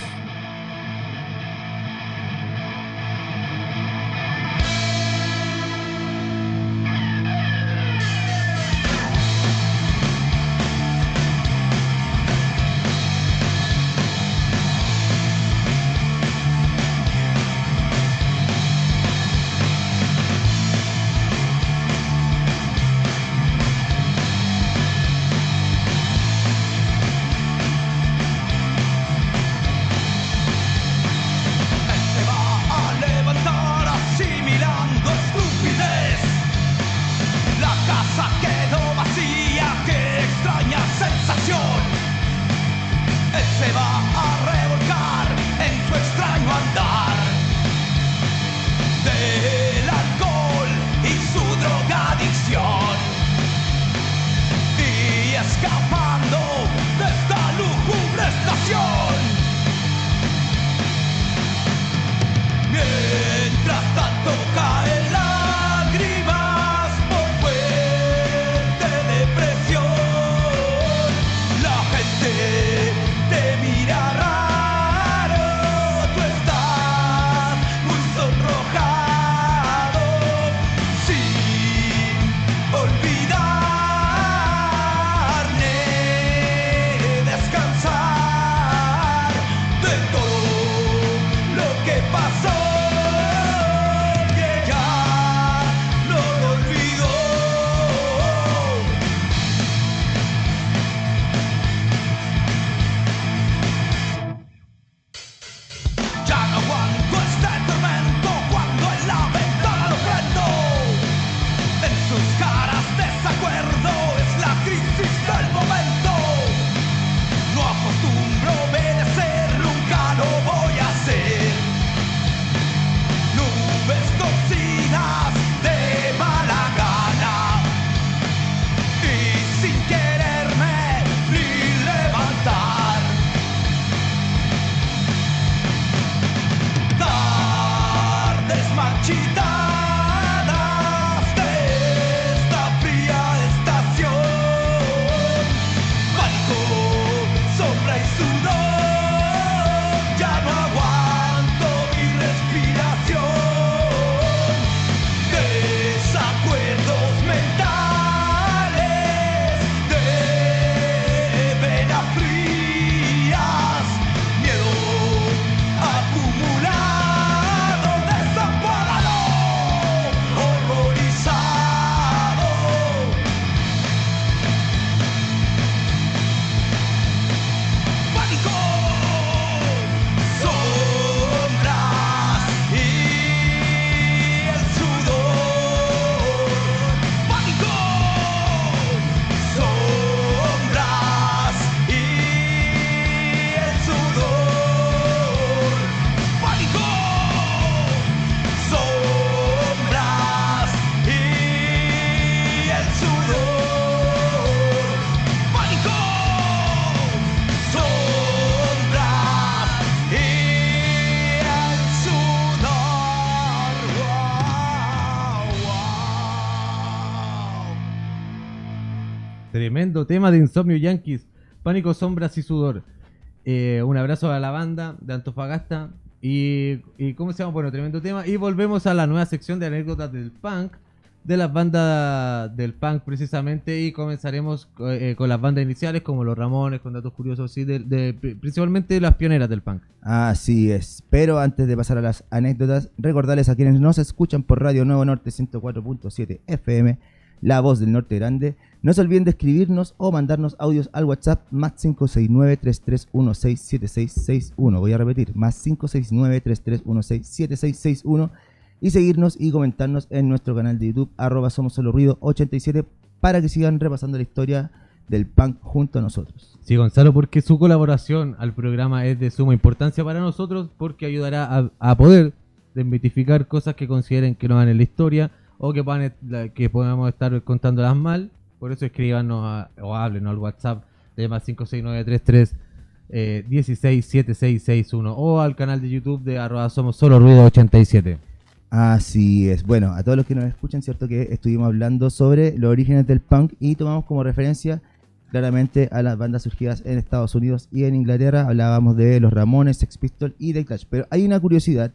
Tremendo tema de Insomnio Yankees, Pánico, Sombras y Sudor. Un abrazo a la banda de Antofagasta. Y ¿cómo se llama? Bueno, tremendo tema. Y volvemos a la nueva sección de anécdotas del punk, de las bandas del punk precisamente. Y comenzaremos con las bandas iniciales como Los Ramones, con datos curiosos, sí, principalmente las pioneras del punk. Así es, pero antes de pasar a las anécdotas, recordarles a quienes nos escuchan por Radio Nuevo Norte 104.7 FM, La Voz del Norte Grande, no se olviden de escribirnos o mandarnos audios al WhatsApp más 569-3316-7661. Voy a repetir, más 569-3316-7661 y seguirnos y comentarnos en nuestro canal de YouTube, @SomosSoloRuido87, para que sigan repasando la historia del punk junto a nosotros. Sí, Gonzalo, porque su colaboración al programa es de suma importancia para nosotros, porque ayudará a poder desmitificar cosas que consideren que no van en la historia o que podamos estar contándolas mal. Por eso escríbanos o háblenos al WhatsApp de más 569-33167661 o al canal de YouTube de @SomosSoloRuido87. Así es. Bueno, a todos los que nos escuchan, cierto que estuvimos hablando sobre los orígenes del punk y tomamos como referencia claramente a las bandas surgidas en Estados Unidos y en Inglaterra. Hablábamos de los Ramones, Sex Pistols y The Clash. Pero hay una curiosidad,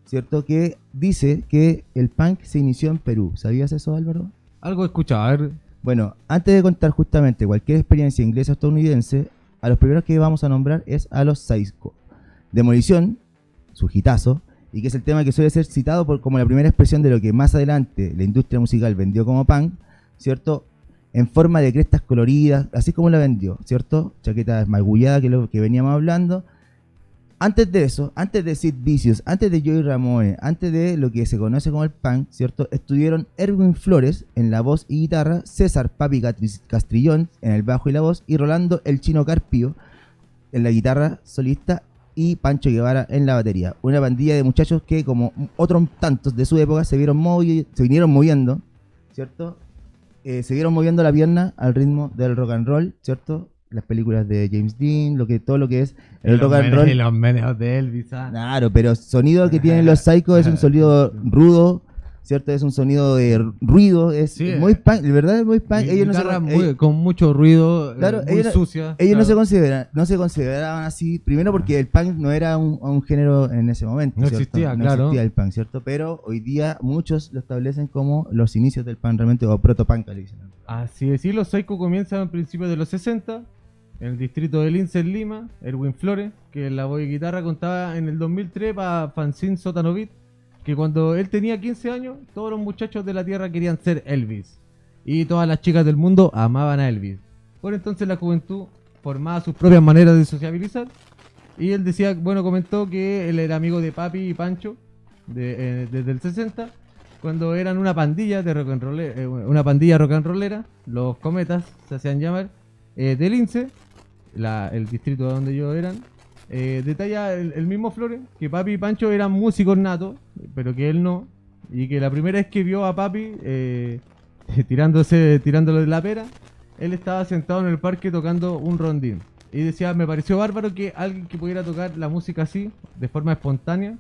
cierto, que dice que el punk se inició en Perú. ¿Sabías eso, Álvaro? Algo he escuchado, a ver. Bueno, antes de contar justamente cualquier experiencia inglesa o estadounidense, a los primeros que vamos a nombrar es a los Psycho. Demolición, su hitazo, y que es el tema que suele ser citado como la primera expresión de lo que más adelante la industria musical vendió como punk, ¿cierto? En forma de crestas coloridas, así como la vendió, ¿cierto? Chaqueta esmagullada, que es lo que veníamos hablando. Antes de eso, antes de Sid Vicious, antes de Joey Ramone, antes de lo que se conoce como el punk, ¿cierto? Estuvieron Erwin Flores en la voz y guitarra, César Papi Castrillón en el bajo y la voz, y Rolando el Chino Carpio en la guitarra solista, y Pancho Guevara en la batería. Una pandilla de muchachos que, como otros tantos de su época, se vinieron moviendo, ¿cierto? Se vieron moviendo la pierna al ritmo del rock and roll, ¿cierto? Las películas de James Dean, todo lo que es el rock and roll. Y los menejos de Elvis. Claro, pero el sonido que tienen los Psycho es un sonido rudo, ¿cierto? Es un sonido de ruido, es Sí, muy punk, de verdad es muy punk. Ellos no con mucho ruido, claro, muy sucia. ellos claro. no se consideraban así, primero porque el punk no era un género en ese momento, No ¿cierto? existía, no claro. existía el punk, ¿cierto? Pero hoy día muchos lo establecen como los inicios del punk realmente, o proto-punk, le dicen. Así es, y los Psycho comienzan a principios de los 60, en el distrito de Lince, en Lima. Erwin Flores, que en la voz y guitarra, contaba en el 2003 para Fanzine Sótano Beat, que cuando él tenía 15 años, todos los muchachos de la tierra querían ser Elvis. Y todas las chicas del mundo amaban a Elvis. Por entonces la juventud formaba sus propias maneras de sociabilizar. Y él decía, comentó que él era amigo de Papi y Pancho desde el 60, cuando eran una pandilla de rock and roll, una pandilla rock and rollera, los Cometas se hacían llamar, de Lince, el distrito donde ellos eran. Detalla el mismo Flores que Papi y Pancho eran músicos natos, pero que él no, y que la primera vez que vio a Papi tirándole de la pera, él estaba sentado en el parque tocando un rondín y decía, me pareció bárbaro que alguien que pudiera tocar la música así de forma espontánea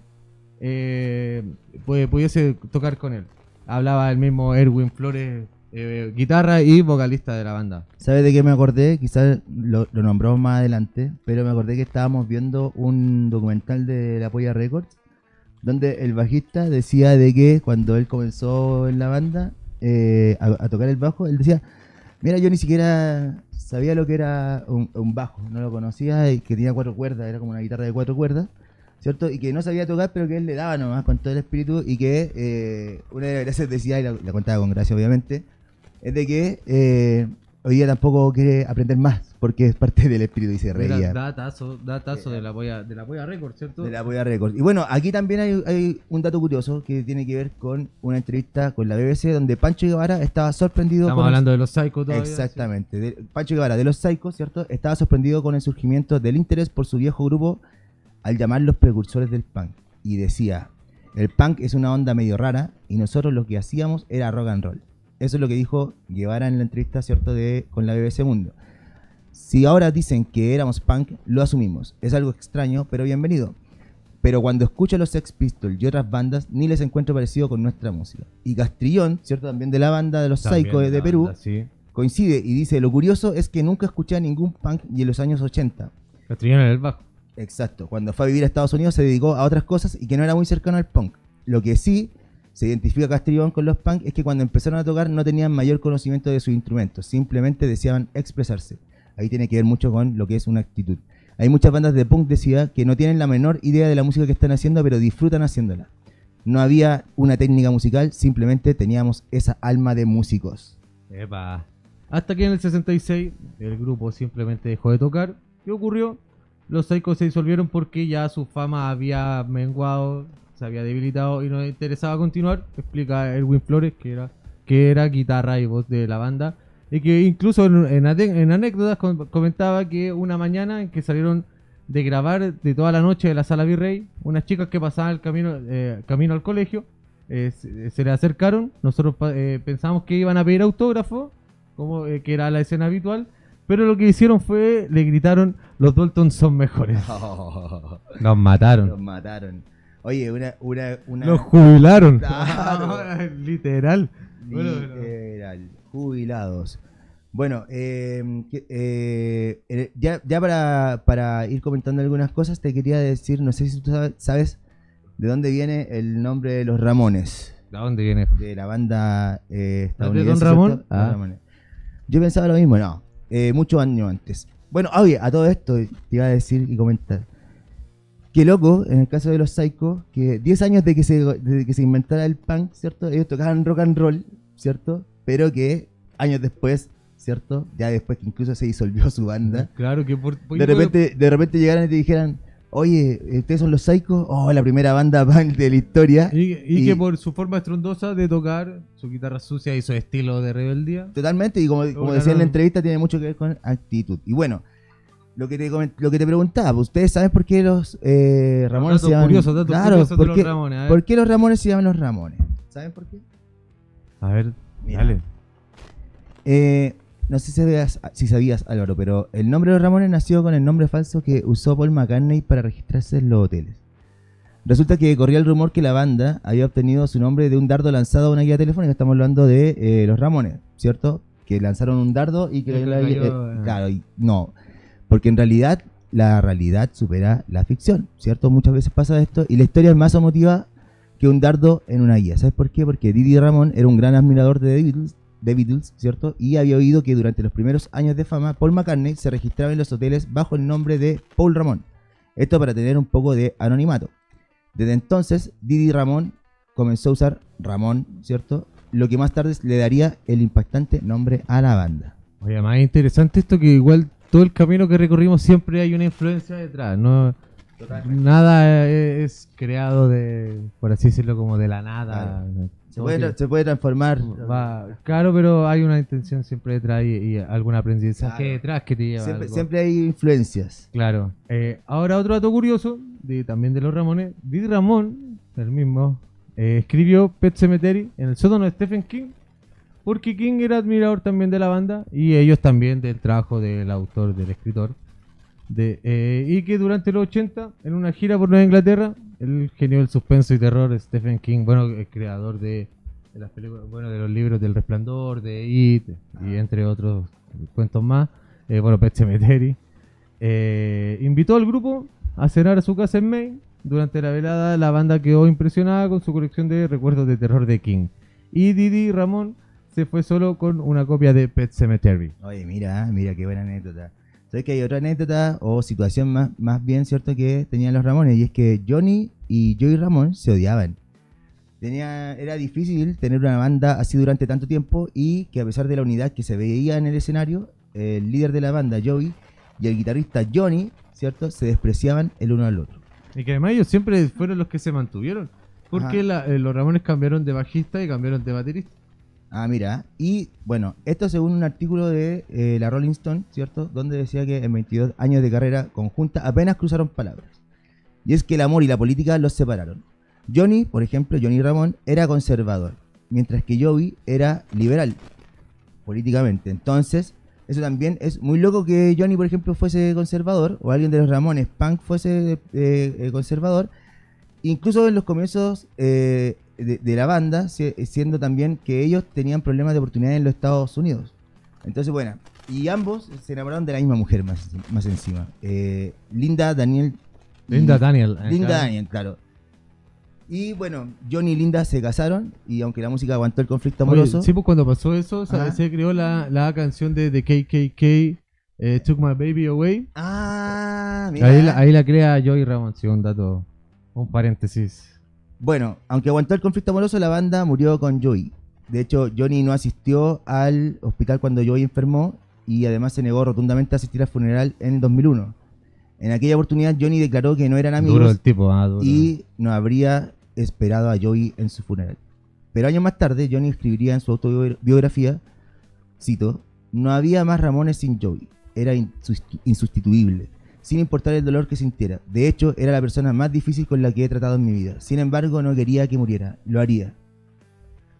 pudiese tocar con él. Hablaba el mismo Erwin Flores, guitarra y vocalista de la banda. ¿Sabes de qué me acordé? Quizás lo nombramos más adelante, pero me acordé que estábamos viendo un documental de La Polla Records, donde el bajista decía de que cuando él comenzó en la banda a tocar el bajo, él decía, mira, yo ni siquiera sabía lo que era un bajo, no lo conocía, y que tenía 4 cuerdas, era como una guitarra de 4 cuerdas, ¿cierto? Y que no sabía tocar, pero que él le daba nomás con todo el espíritu, y que una de las gracias decía, y la contaba con gracia obviamente, es de que hoy día tampoco quiere aprender más, porque es parte del espíritu, y se reía. Datazo de la Polla Records, ¿cierto? De La Polla Records. Y bueno, aquí también hay un dato curioso que tiene que ver con una entrevista con la BBC, donde Pancho Guevara estaba sorprendido. Estamos hablando de los Psycho todavía. Exactamente. Sí. Pancho Guevara, de los Psycho, ¿cierto? Estaba sorprendido con el surgimiento del interés por su viejo grupo, al llamar los precursores del punk. Y decía, el punk es una onda medio rara, y nosotros lo que hacíamos era rock and roll. Eso es lo que dijo Guevara en la entrevista, ¿cierto? Con la BBC Mundo. Si ahora dicen que éramos punk, lo asumimos. Es algo extraño, pero bienvenido. Pero cuando escucho a los Sex Pistols y otras bandas, ni les encuentro parecido con nuestra música. Y Castrillón, ¿cierto? También de la banda de los Psycho de Perú, banda, sí. coincide y dice, lo curioso es que nunca escuché a ningún punk y en los años 80. Castrillón en el bajo. Exacto, cuando fue a vivir a Estados Unidos se dedicó a otras cosas y que no era muy cercano al punk. Lo que sí se identifica Castrillón con los punk es que cuando empezaron a tocar no tenían mayor conocimiento de sus instrumentos, simplemente deseaban expresarse. Ahí tiene que ver mucho con lo que es una actitud. Hay muchas bandas de punk de ciudad que no tienen la menor idea de la música que están haciendo, pero disfrutan haciéndola. No había una técnica musical, simplemente teníamos esa alma de músicos. Epa. Hasta que en el 66 el grupo simplemente dejó de tocar. ¿Qué ocurrió? Los Psychos se disolvieron porque ya su fama había menguado, se había debilitado y no les interesaba continuar. Explica Erwin Flores, que era guitarra y voz de la banda. Y que incluso en anécdotas comentaba que una mañana en que salieron de grabar de toda la noche de la Sala Virrey, unas chicas que pasaban el camino al colegio se le acercaron. Nosotros pensamos que iban a pedir autógrafo, como que era la escena habitual, pero lo que hicieron fue, le gritaron, los Daltons son mejores. Los mataron. Los mataron. Oye, una... Los jubilaron. Claro. Literal. Literal. Jubilados. Bueno, ya para ir comentando algunas cosas, te quería decir, no sé si tú sabes de dónde viene el nombre de los Ramones. ¿De dónde viene? De la banda estadounidense. ¿De Don Ramón? ¿Cierto? Don Ramones. Yo pensaba lo mismo, no. Muchos años antes. Bueno, oye, a todo esto te iba a decir y comentar. Qué loco, en el caso de los Psychos, que 10 años desde que se inventara el punk, ¿cierto? Ellos tocaban rock and roll, ¿cierto? Pero que años después, ¿cierto? Ya después que incluso se disolvió su banda. Claro que de repente llegaran y te dijeran, oye, ¿ustedes son los Psychos? Oh, la primera banda punk de la historia. Y que por su forma estrondosa de tocar, su guitarra sucia y su estilo de rebeldía. Totalmente, y como decía en la entrevista, tiene mucho que ver con actitud. Y bueno, lo que te preguntaba, ¿ustedes saben por qué los Ramones se llaman? Datos curiosos de los Ramones. ¿Por qué los Ramones se llaman los Ramones? ¿Saben por qué? A ver, mira. dale. No sé si sabías, Álvaro, pero el nombre de los Ramones nació con el nombre falso que usó Paul McCartney para registrarse en los hoteles. Resulta que corría el rumor que la banda había obtenido su nombre de un dardo lanzado a una guía telefónica. Estamos hablando de los Ramones, ¿cierto? Que lanzaron un dardo y que claro, y no. Porque en realidad, la realidad supera la ficción, ¿cierto? Muchas veces pasa esto y la historia es más emotiva que un dardo en una guía. ¿Sabes por qué? Porque Didi Ramón era un gran admirador de The Beatles, ¿cierto? Y había oído que durante los primeros años de fama, Paul McCartney se registraba en los hoteles bajo el nombre de Paul Ramón. Esto para tener un poco de anonimato. Desde entonces, Didi Ramón comenzó a usar Ramón, ¿cierto? Lo que más tarde le daría el impactante nombre a la banda. Oye, más interesante esto que igual todo el camino que recorrimos siempre hay una influencia detrás, ¿no? Totalmente. Nada es creado por así decirlo, como de la nada. Claro. Se puede transformar. Claro, pero hay una intención siempre detrás y algún aprendizaje detrás que te lleva. Siempre hay influencias. Claro. Ahora otro dato curioso, también de los Ramones. Didi Ramón, el mismo, escribió Pet Sematary en el sótano de Stephen King, porque King era admirador también de la banda y ellos también del trabajo del autor, del escritor. Y que durante los 80, en una gira por Nueva Inglaterra, el genio del suspenso y terror Stephen King, bueno, el creador de las películas, bueno, de los libros del Resplandor, de It y entre otros cuentos más, bueno, Pet Sematary, invitó al grupo a cenar a su casa en Maine. Durante la velada, la banda quedó impresionada con su colección de recuerdos de terror de King, y Didi Ramón se fue solo con una copia de Pet Sematary. Oye, mira qué buena anécdota. ¿Sabes que hay otra anécdota o situación más bien, cierto, que tenían los Ramones? Y es que Johnny y Joey Ramón se odiaban. Era difícil tener una banda así durante tanto tiempo y que a pesar de la unidad que se veía en el escenario, el líder de la banda, Joey, y el guitarrista Johnny, ¿cierto?, se despreciaban el uno al otro. Y que además ellos siempre fueron los que se mantuvieron, porque los Ramones cambiaron de bajista y cambiaron de baterista. Ah, mira, y bueno, esto según un artículo de la Rolling Stone, ¿cierto?, donde decía que en 22 años de carrera conjunta apenas cruzaron palabras. Y es que el amor y la política los separaron. Johnny, por ejemplo, Johnny Ramón, era conservador, mientras que Joey era liberal, políticamente. Entonces, eso también es muy loco que Johnny, por ejemplo, fuese conservador, o alguien de los Ramones, punk, fuese conservador, incluso en los comienzos de la banda, siendo también que ellos tenían problemas de oportunidad en los Estados Unidos. Entonces, bueno, y ambos se enamoraron de la misma mujer más encima. Linda Daniel. Linda Daniel. Linda Daniel, claro. Y bueno, Johnny y Linda se casaron y aunque la música aguantó el conflicto amoroso. Oye, sí, pues cuando pasó eso, Ajá. se creó la canción de KKK, Took My Baby Away. Ah, mira. Ahí la crea Joey Ramón, sí, un dato, un paréntesis. Bueno, aunque aguantó el conflicto amoroso, la banda murió con Joey. De hecho, Johnny no asistió al hospital cuando Joey enfermó y además se negó rotundamente a asistir al funeral en el 2001. En aquella oportunidad, Johnny declaró que no eran amigos Duro el tipo, duro. y no habría esperado a Joey en su funeral. Pero años más tarde, Johnny escribiría en su autobiografía, cito, no había más Ramones sin Joey, era insustituible, sin importar el dolor que sintiera. De hecho, era la persona más difícil con la que he tratado en mi vida. Sin embargo, no quería que muriera, lo haría.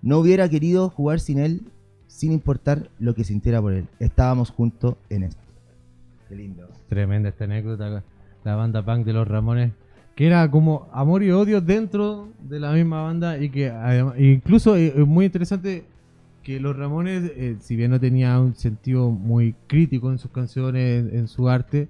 No hubiera querido jugar sin él, sin importar lo que sintiera por él. Estábamos juntos en esto. Qué lindo. Tremenda esta anécdota, la banda punk de los Ramones, que era como amor y odio dentro de la misma banda y que además, incluso es muy interesante que los Ramones, si bien no tenía un sentido muy crítico en sus canciones, en su arte,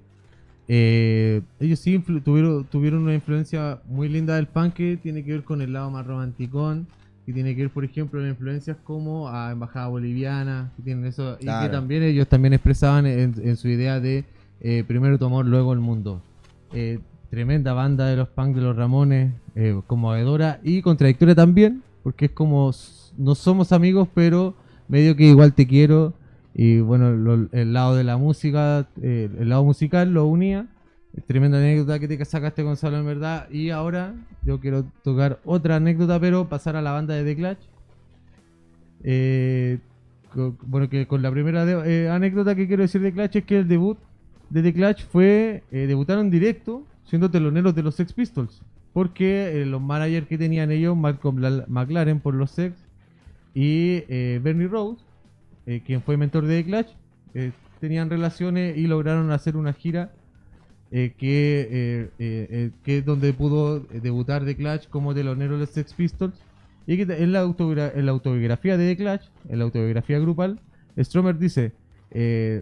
ellos sí tuvieron una influencia muy linda del punk que tiene que ver con el lado más romanticón, que tiene que ver, por ejemplo, en influencias como a Embajada Boliviana, que tienen eso, claro. Y que también ellos también expresaban en su idea de primero tu amor, luego el mundo. Tremenda banda de los punk de los Ramones, conmovedora y contradictoria también, porque es como no somos amigos, pero medio que igual te quiero. Y bueno, el lado de la música, el lado musical lo unía. Tremenda anécdota que te sacaste, Gonzalo, en verdad. Y ahora yo quiero tocar otra anécdota, pero pasar a la banda de The Clash. Bueno, que con la primera anécdota que quiero decir de Clash es que el debut de The Clash fue, debutaron directo siendo teloneros de los Sex Pistols, porque los managers que tenían ellos, Malcolm McLaren por los Sex y Bernie Rhodes, quien fue mentor de The Clash, tenían relaciones y lograron hacer una gira que es donde pudo debutar The Clash como telonero de los Sex Pistols. Y que en la autobiografía de The Clash, en la autobiografía grupal, Stromer dice,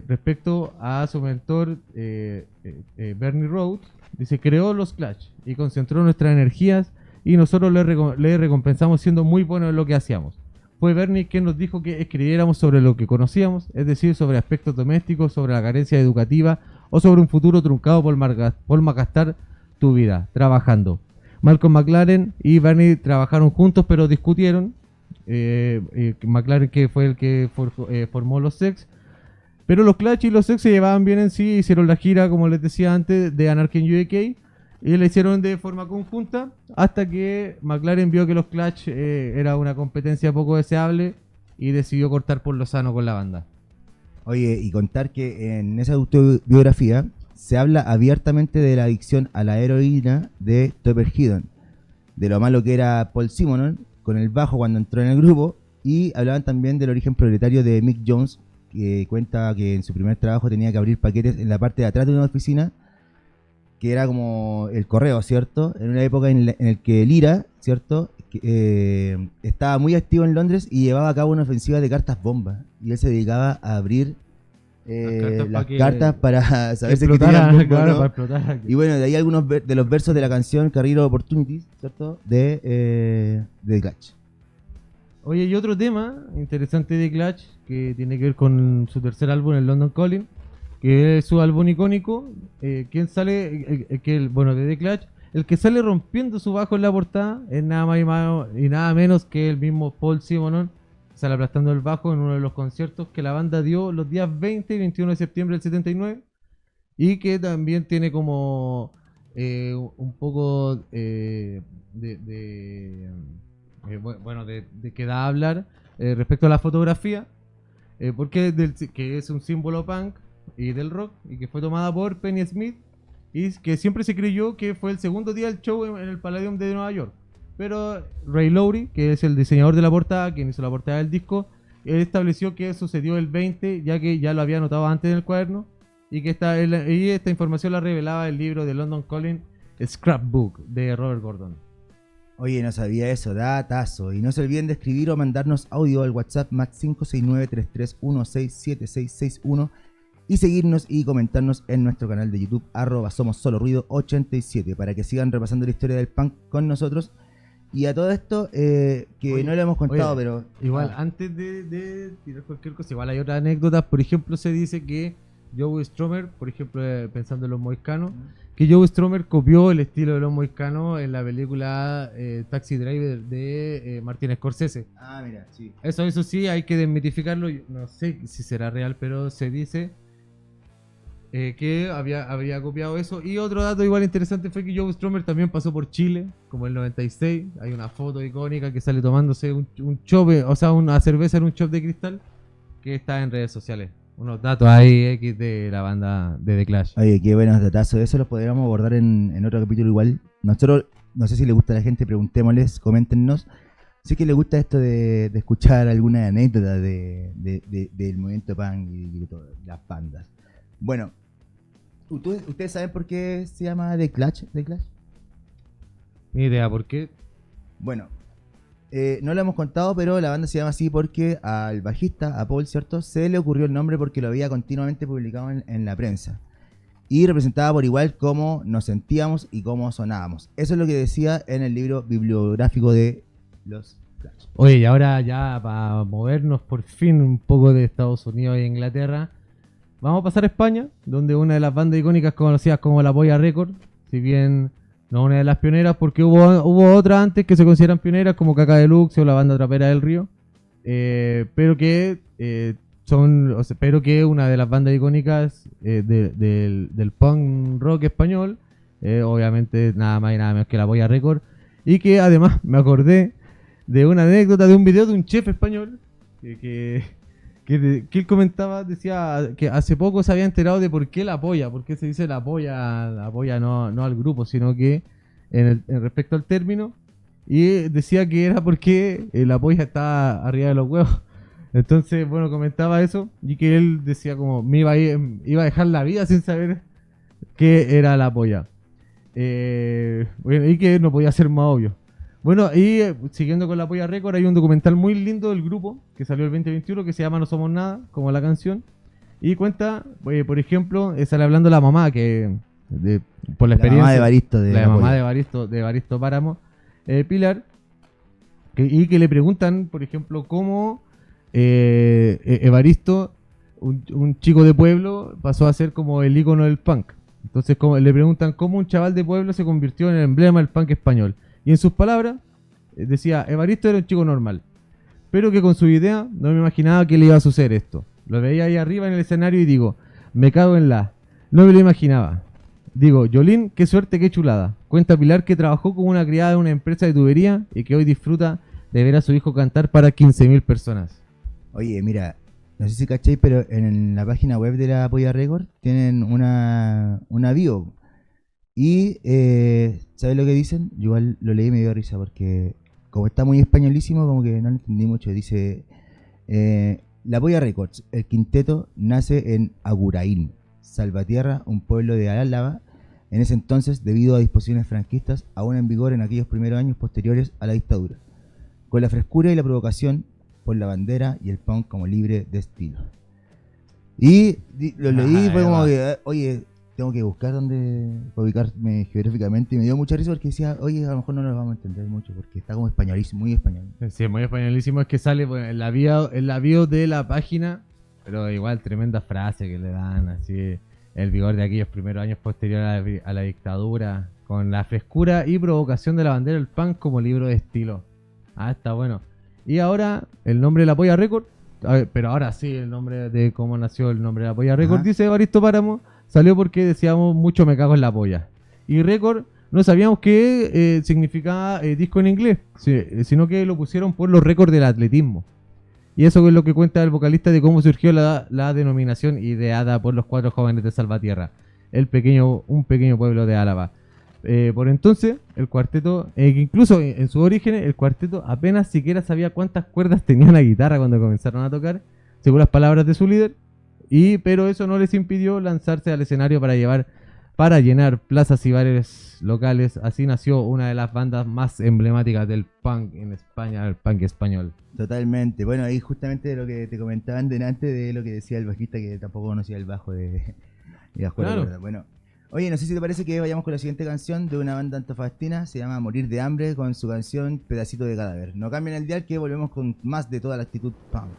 respecto a su mentor Bernie Rhodes, dice, creó los Clash y concentró nuestras energías y nosotros le recompensamos siendo muy buenos en lo que hacíamos. Fue Bernie quien nos dijo que escribiéramos sobre lo que conocíamos, es decir, sobre aspectos domésticos, sobre la carencia educativa o sobre un futuro truncado por malgastar tu vida trabajando. Malcolm McLaren y Bernie trabajaron juntos pero discutieron. McLaren, que fue el que formó los Sex, pero los Clash y los Sex se llevaban bien en sí, hicieron la gira, como les decía antes, de Anarchy in UK y la hicieron de forma conjunta hasta que McLaren vio que los Clash era una competencia poco deseable y decidió cortar por lo sano con la banda. Oye, y contar que en esa autobiografía se habla abiertamente de la adicción a la heroína de Topper Headon, de lo malo que era Paul Simonon con el bajo cuando entró en el grupo, y hablaban también del origen proletario de Mick Jones, que cuenta que en su primer trabajo tenía que abrir paquetes en la parte de atrás de una oficina, que era como el correo, ¿cierto? En una época en la que Lira, ¿cierto? Estaba muy activo en Londres y llevaba a cabo una ofensiva de cartas bomba, y él se dedicaba a abrir las cartas para saber si tenían bomba, claro, ¿no? para explotar aquí. Y bueno, de ahí algunos de los versos de la canción Career Opportunities, ¿cierto? De Clash. Oye, y otro tema interesante de Clash que tiene que ver con su tercer álbum, el London Calling, que es su álbum icónico. ¿Quién sale? De The Clash, el que sale rompiendo su bajo en la portada es nada más y nada menos que el mismo Paul Simonon. Sale aplastando el bajo en uno de los conciertos que la banda dio los días 20 y 21 de septiembre del 79, y que también tiene como un poco de que da a hablar respecto a la fotografía, porque que es un símbolo punk y del rock, y que fue tomada por Penny Smith, y que siempre se creyó que fue el segundo día del show en el Palladium de Nueva York. Pero Ray Lowry, que es el diseñador de la portada, quien hizo la portada del disco, él estableció que sucedió el 20, ya que ya lo había anotado antes en el cuaderno, y que esta información la revelaba el libro de London Calling, Scrapbook, de Robert Gordon. Oye, no sabía eso, datazo. Y no se olviden de escribir o mandarnos audio al WhatsApp más 569-3316-7661 y seguirnos y comentarnos en nuestro canal de YouTube, @SomosSoloRuido87, para que sigan repasando la historia del punk con nosotros. Y a todo esto, que Oye, no le hemos contado, oye, pero... Igual, antes de tirar cualquier cosa, igual hay otras anécdotas. Por ejemplo, se dice que Joe Strummer, por ejemplo, pensando en los mohicanos, que Joe Strummer copió el estilo de los mohicanos en la película Taxi Driver de Martin Scorsese. Ah, mira, sí. Eso sí, hay que desmitificarlo. Yo no sé si será real, pero se dice que habría copiado eso. Y otro dato igual interesante fue que Joe Strummer también pasó por Chile, como el 96. Hay una foto icónica que sale tomándose un chop, o sea, una cerveza en un chop de cristal, que está en redes sociales. Unos datos ahí X de la banda de The Clash. Oye, qué buenos datazos. Eso los podríamos abordar en otro capítulo igual. Nosotros, no sé si le gusta a la gente, preguntémosles, coméntenos. Sí que le gusta esto de escuchar alguna anécdota del movimiento punk y de todas las bandas. Bueno, ¿ustedes saben por qué se llama The Clash? Ni idea por qué. Bueno, no lo hemos contado, pero la banda se llama así porque al bajista, a Paul, ¿cierto? Se le ocurrió el nombre porque lo había continuamente publicado en la prensa. Y representaba por igual cómo nos sentíamos y cómo sonábamos. Eso es lo que decía en el libro bibliográfico de los Clash. Oye, y ahora ya para movernos por fin un poco de Estados Unidos e Inglaterra, vamos a pasar a España, donde una de las bandas icónicas conocidas como La Polla Record, si bien no una de las pioneras, porque hubo otras antes que se consideran pioneras, como Caca Deluxe o la banda Trapera del Río, pero que pero que una de las bandas icónicas del punk rock español, obviamente nada más y nada menos que La Polla Record, y que además me acordé de una anécdota de un video de un chef español que él comentaba, decía que hace poco se había enterado de por qué la polla, por qué se dice la polla no al grupo, sino que en respecto al término, y decía que era porque la polla está arriba de los huevos. Entonces, bueno, comentaba eso y que él decía como iba a dejar la vida sin saber qué era la polla. Bueno, y que no podía ser más obvio. Bueno, y siguiendo con La Polla Record, hay un documental muy lindo del grupo que salió el 2021 que se llama No Somos Nada, como la canción. Y cuenta, por ejemplo, sale hablando la mamá, por la experiencia. Mamá de Evaristo. La mamá de Evaristo Páramo, Pilar, y que le preguntan, por ejemplo, cómo Evaristo, un chico de pueblo, pasó a ser como el ícono del punk. Entonces le preguntan cómo un chaval de pueblo se convirtió en el emblema del punk español. Y en sus palabras, decía, Evaristo era un chico normal, pero que con su idea no me imaginaba que le iba a suceder esto. Lo veía ahí arriba en el escenario y digo, me cago en no me lo imaginaba. Digo, Yolín, qué suerte, qué chulada. Cuenta Pilar que trabajó como una criada de una empresa de tubería y que hoy disfruta de ver a su hijo cantar para 15.000 personas. Oye, mira, no sé si cacháis, pero en la página web de La Polla Record tienen una bio. Y, ¿sabes lo que dicen? Yo igual lo leí y me dio risa porque, como está muy españolísimo, como que no lo entendí mucho. Dice, La Polla Records, el quinteto nace en Aguraín, Salvatierra, un pueblo de Álava, en ese entonces, debido a disposiciones franquistas aún en vigor en aquellos primeros años posteriores a la dictadura, con la frescura y la provocación por la bandera y el punk como libre de estilo. Y lo leí y fue como que, oye, tengo que buscar dónde ubicarme geográficamente, y me dio mucha risa porque decía, oye, a lo mejor no lo vamos a entender mucho porque está como españolísimo, muy español. Sí, es muy españolísimo, es que sale en la bio de la página, pero igual tremenda frase que le dan, así, el vigor de aquellos primeros años posteriores a la dictadura, con la frescura y provocación de la bandera del punk como libro de estilo. Ah, está bueno. Y ahora, el nombre de La Polla Record, pero ahora sí, el nombre de cómo nació el nombre de La Polla Record, dice Evaristo Páramo, salió porque decíamos mucho me cago en la polla. Y récord, no sabíamos qué significaba disco en inglés, sino que lo pusieron por los récords del atletismo. Y eso es lo que cuenta el vocalista de cómo surgió la denominación ideada por los 4 jóvenes de Salvatierra, un pequeño pueblo de Álava. Por entonces, el cuarteto, que incluso en sus orígenes, el cuarteto apenas siquiera sabía cuántas cuerdas tenía la guitarra cuando comenzaron a tocar, según las palabras de su líder. Pero eso no les impidió lanzarse al escenario para llevar para llenar plazas y bares locales. Así nació una de las bandas más emblemáticas del punk en España, el punk español. Totalmente. Bueno, ahí justamente de lo que te comentaban delante, de lo que decía el bajista, que tampoco conocía el bajo de la escuela. Claro. Bueno, oye, no sé si te parece que vayamos con la siguiente canción de una banda antofagastina, se llama Morir de Hambre, con su canción Pedacito de Cadáver. No cambien el dial, que volvemos con más de toda la actitud punk.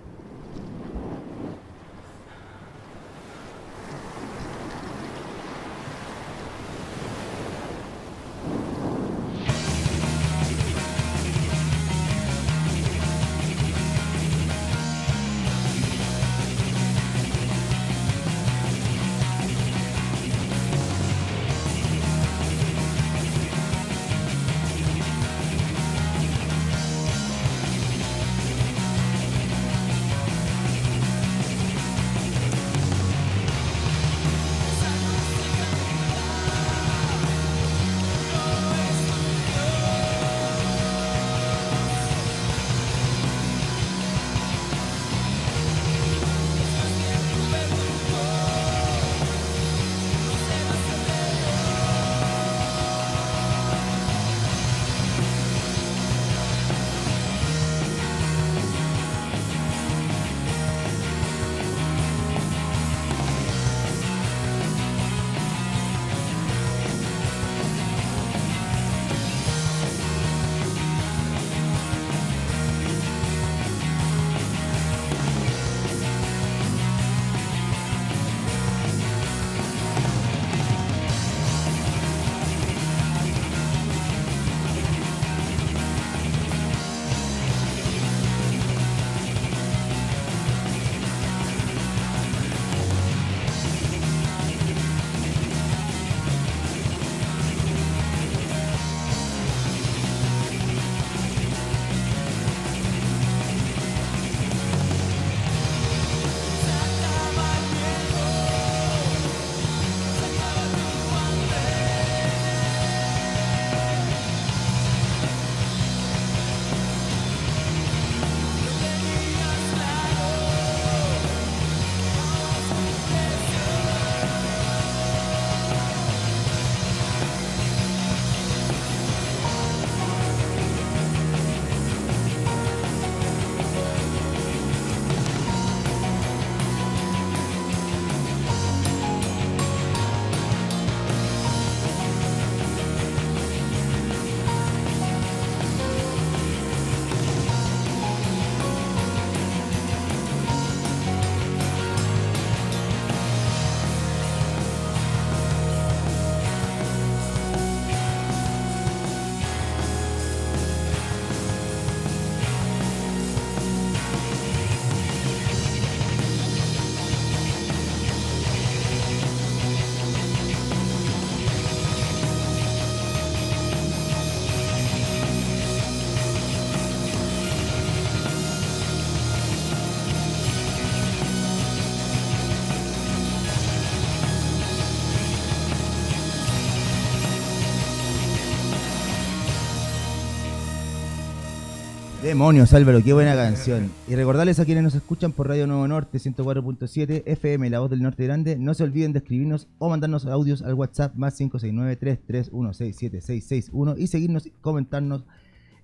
Demonios, Álvaro, qué buena canción. Y recordarles a quienes nos escuchan por Radio Nuevo Norte 104.7 FM, La Voz del Norte Grande, no se olviden de escribirnos o mandarnos audios al WhatsApp más 569-33167661 y seguirnos y comentarnos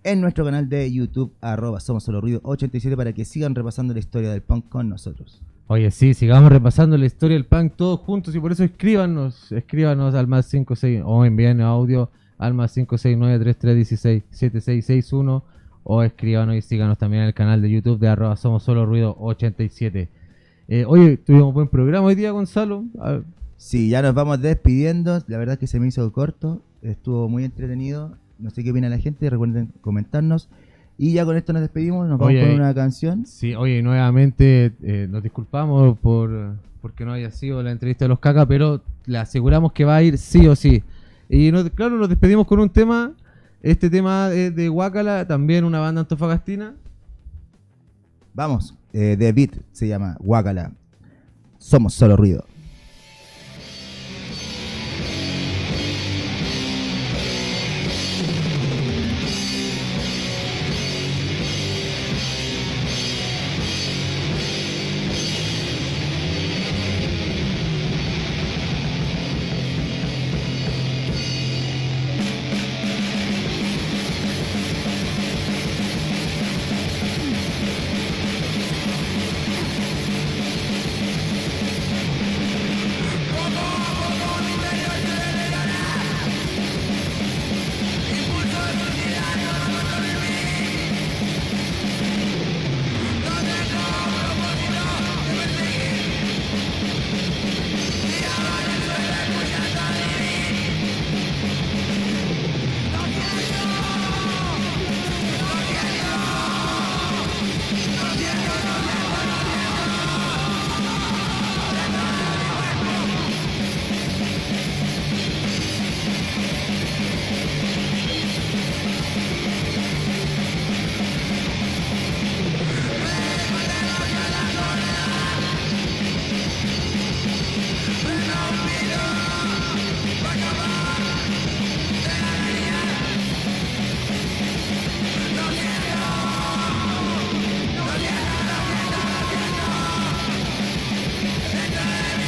en nuestro canal de YouTube @SomosSoloRuido87 para que sigan repasando la historia del punk con nosotros. Oye, sí, sigamos repasando la historia del punk todos juntos y por eso escríbanos al más 56 o envíen audio al más 569-3316-7661 o escríbanos y síganos también en el canal de YouTube de @SomosSoloRuido87. Oye, tuvimos buen programa hoy día, Gonzalo. Sí, ya nos vamos despidiendo. La verdad es que se me hizo corto, estuvo muy entretenido. No sé qué opina la gente, recuerden comentarnos. Y ya con esto nos despedimos, nos vamos con una canción. Sí, oye, nuevamente nos disculpamos porque no haya sido la entrevista de los Cacas, pero le aseguramos que va a ir sí o sí. Y claro, nos despedimos con un tema. Este tema de Guácala, también una banda antofagastina. Vamos, The Beat se llama Guácala. Somos Solo Ruido.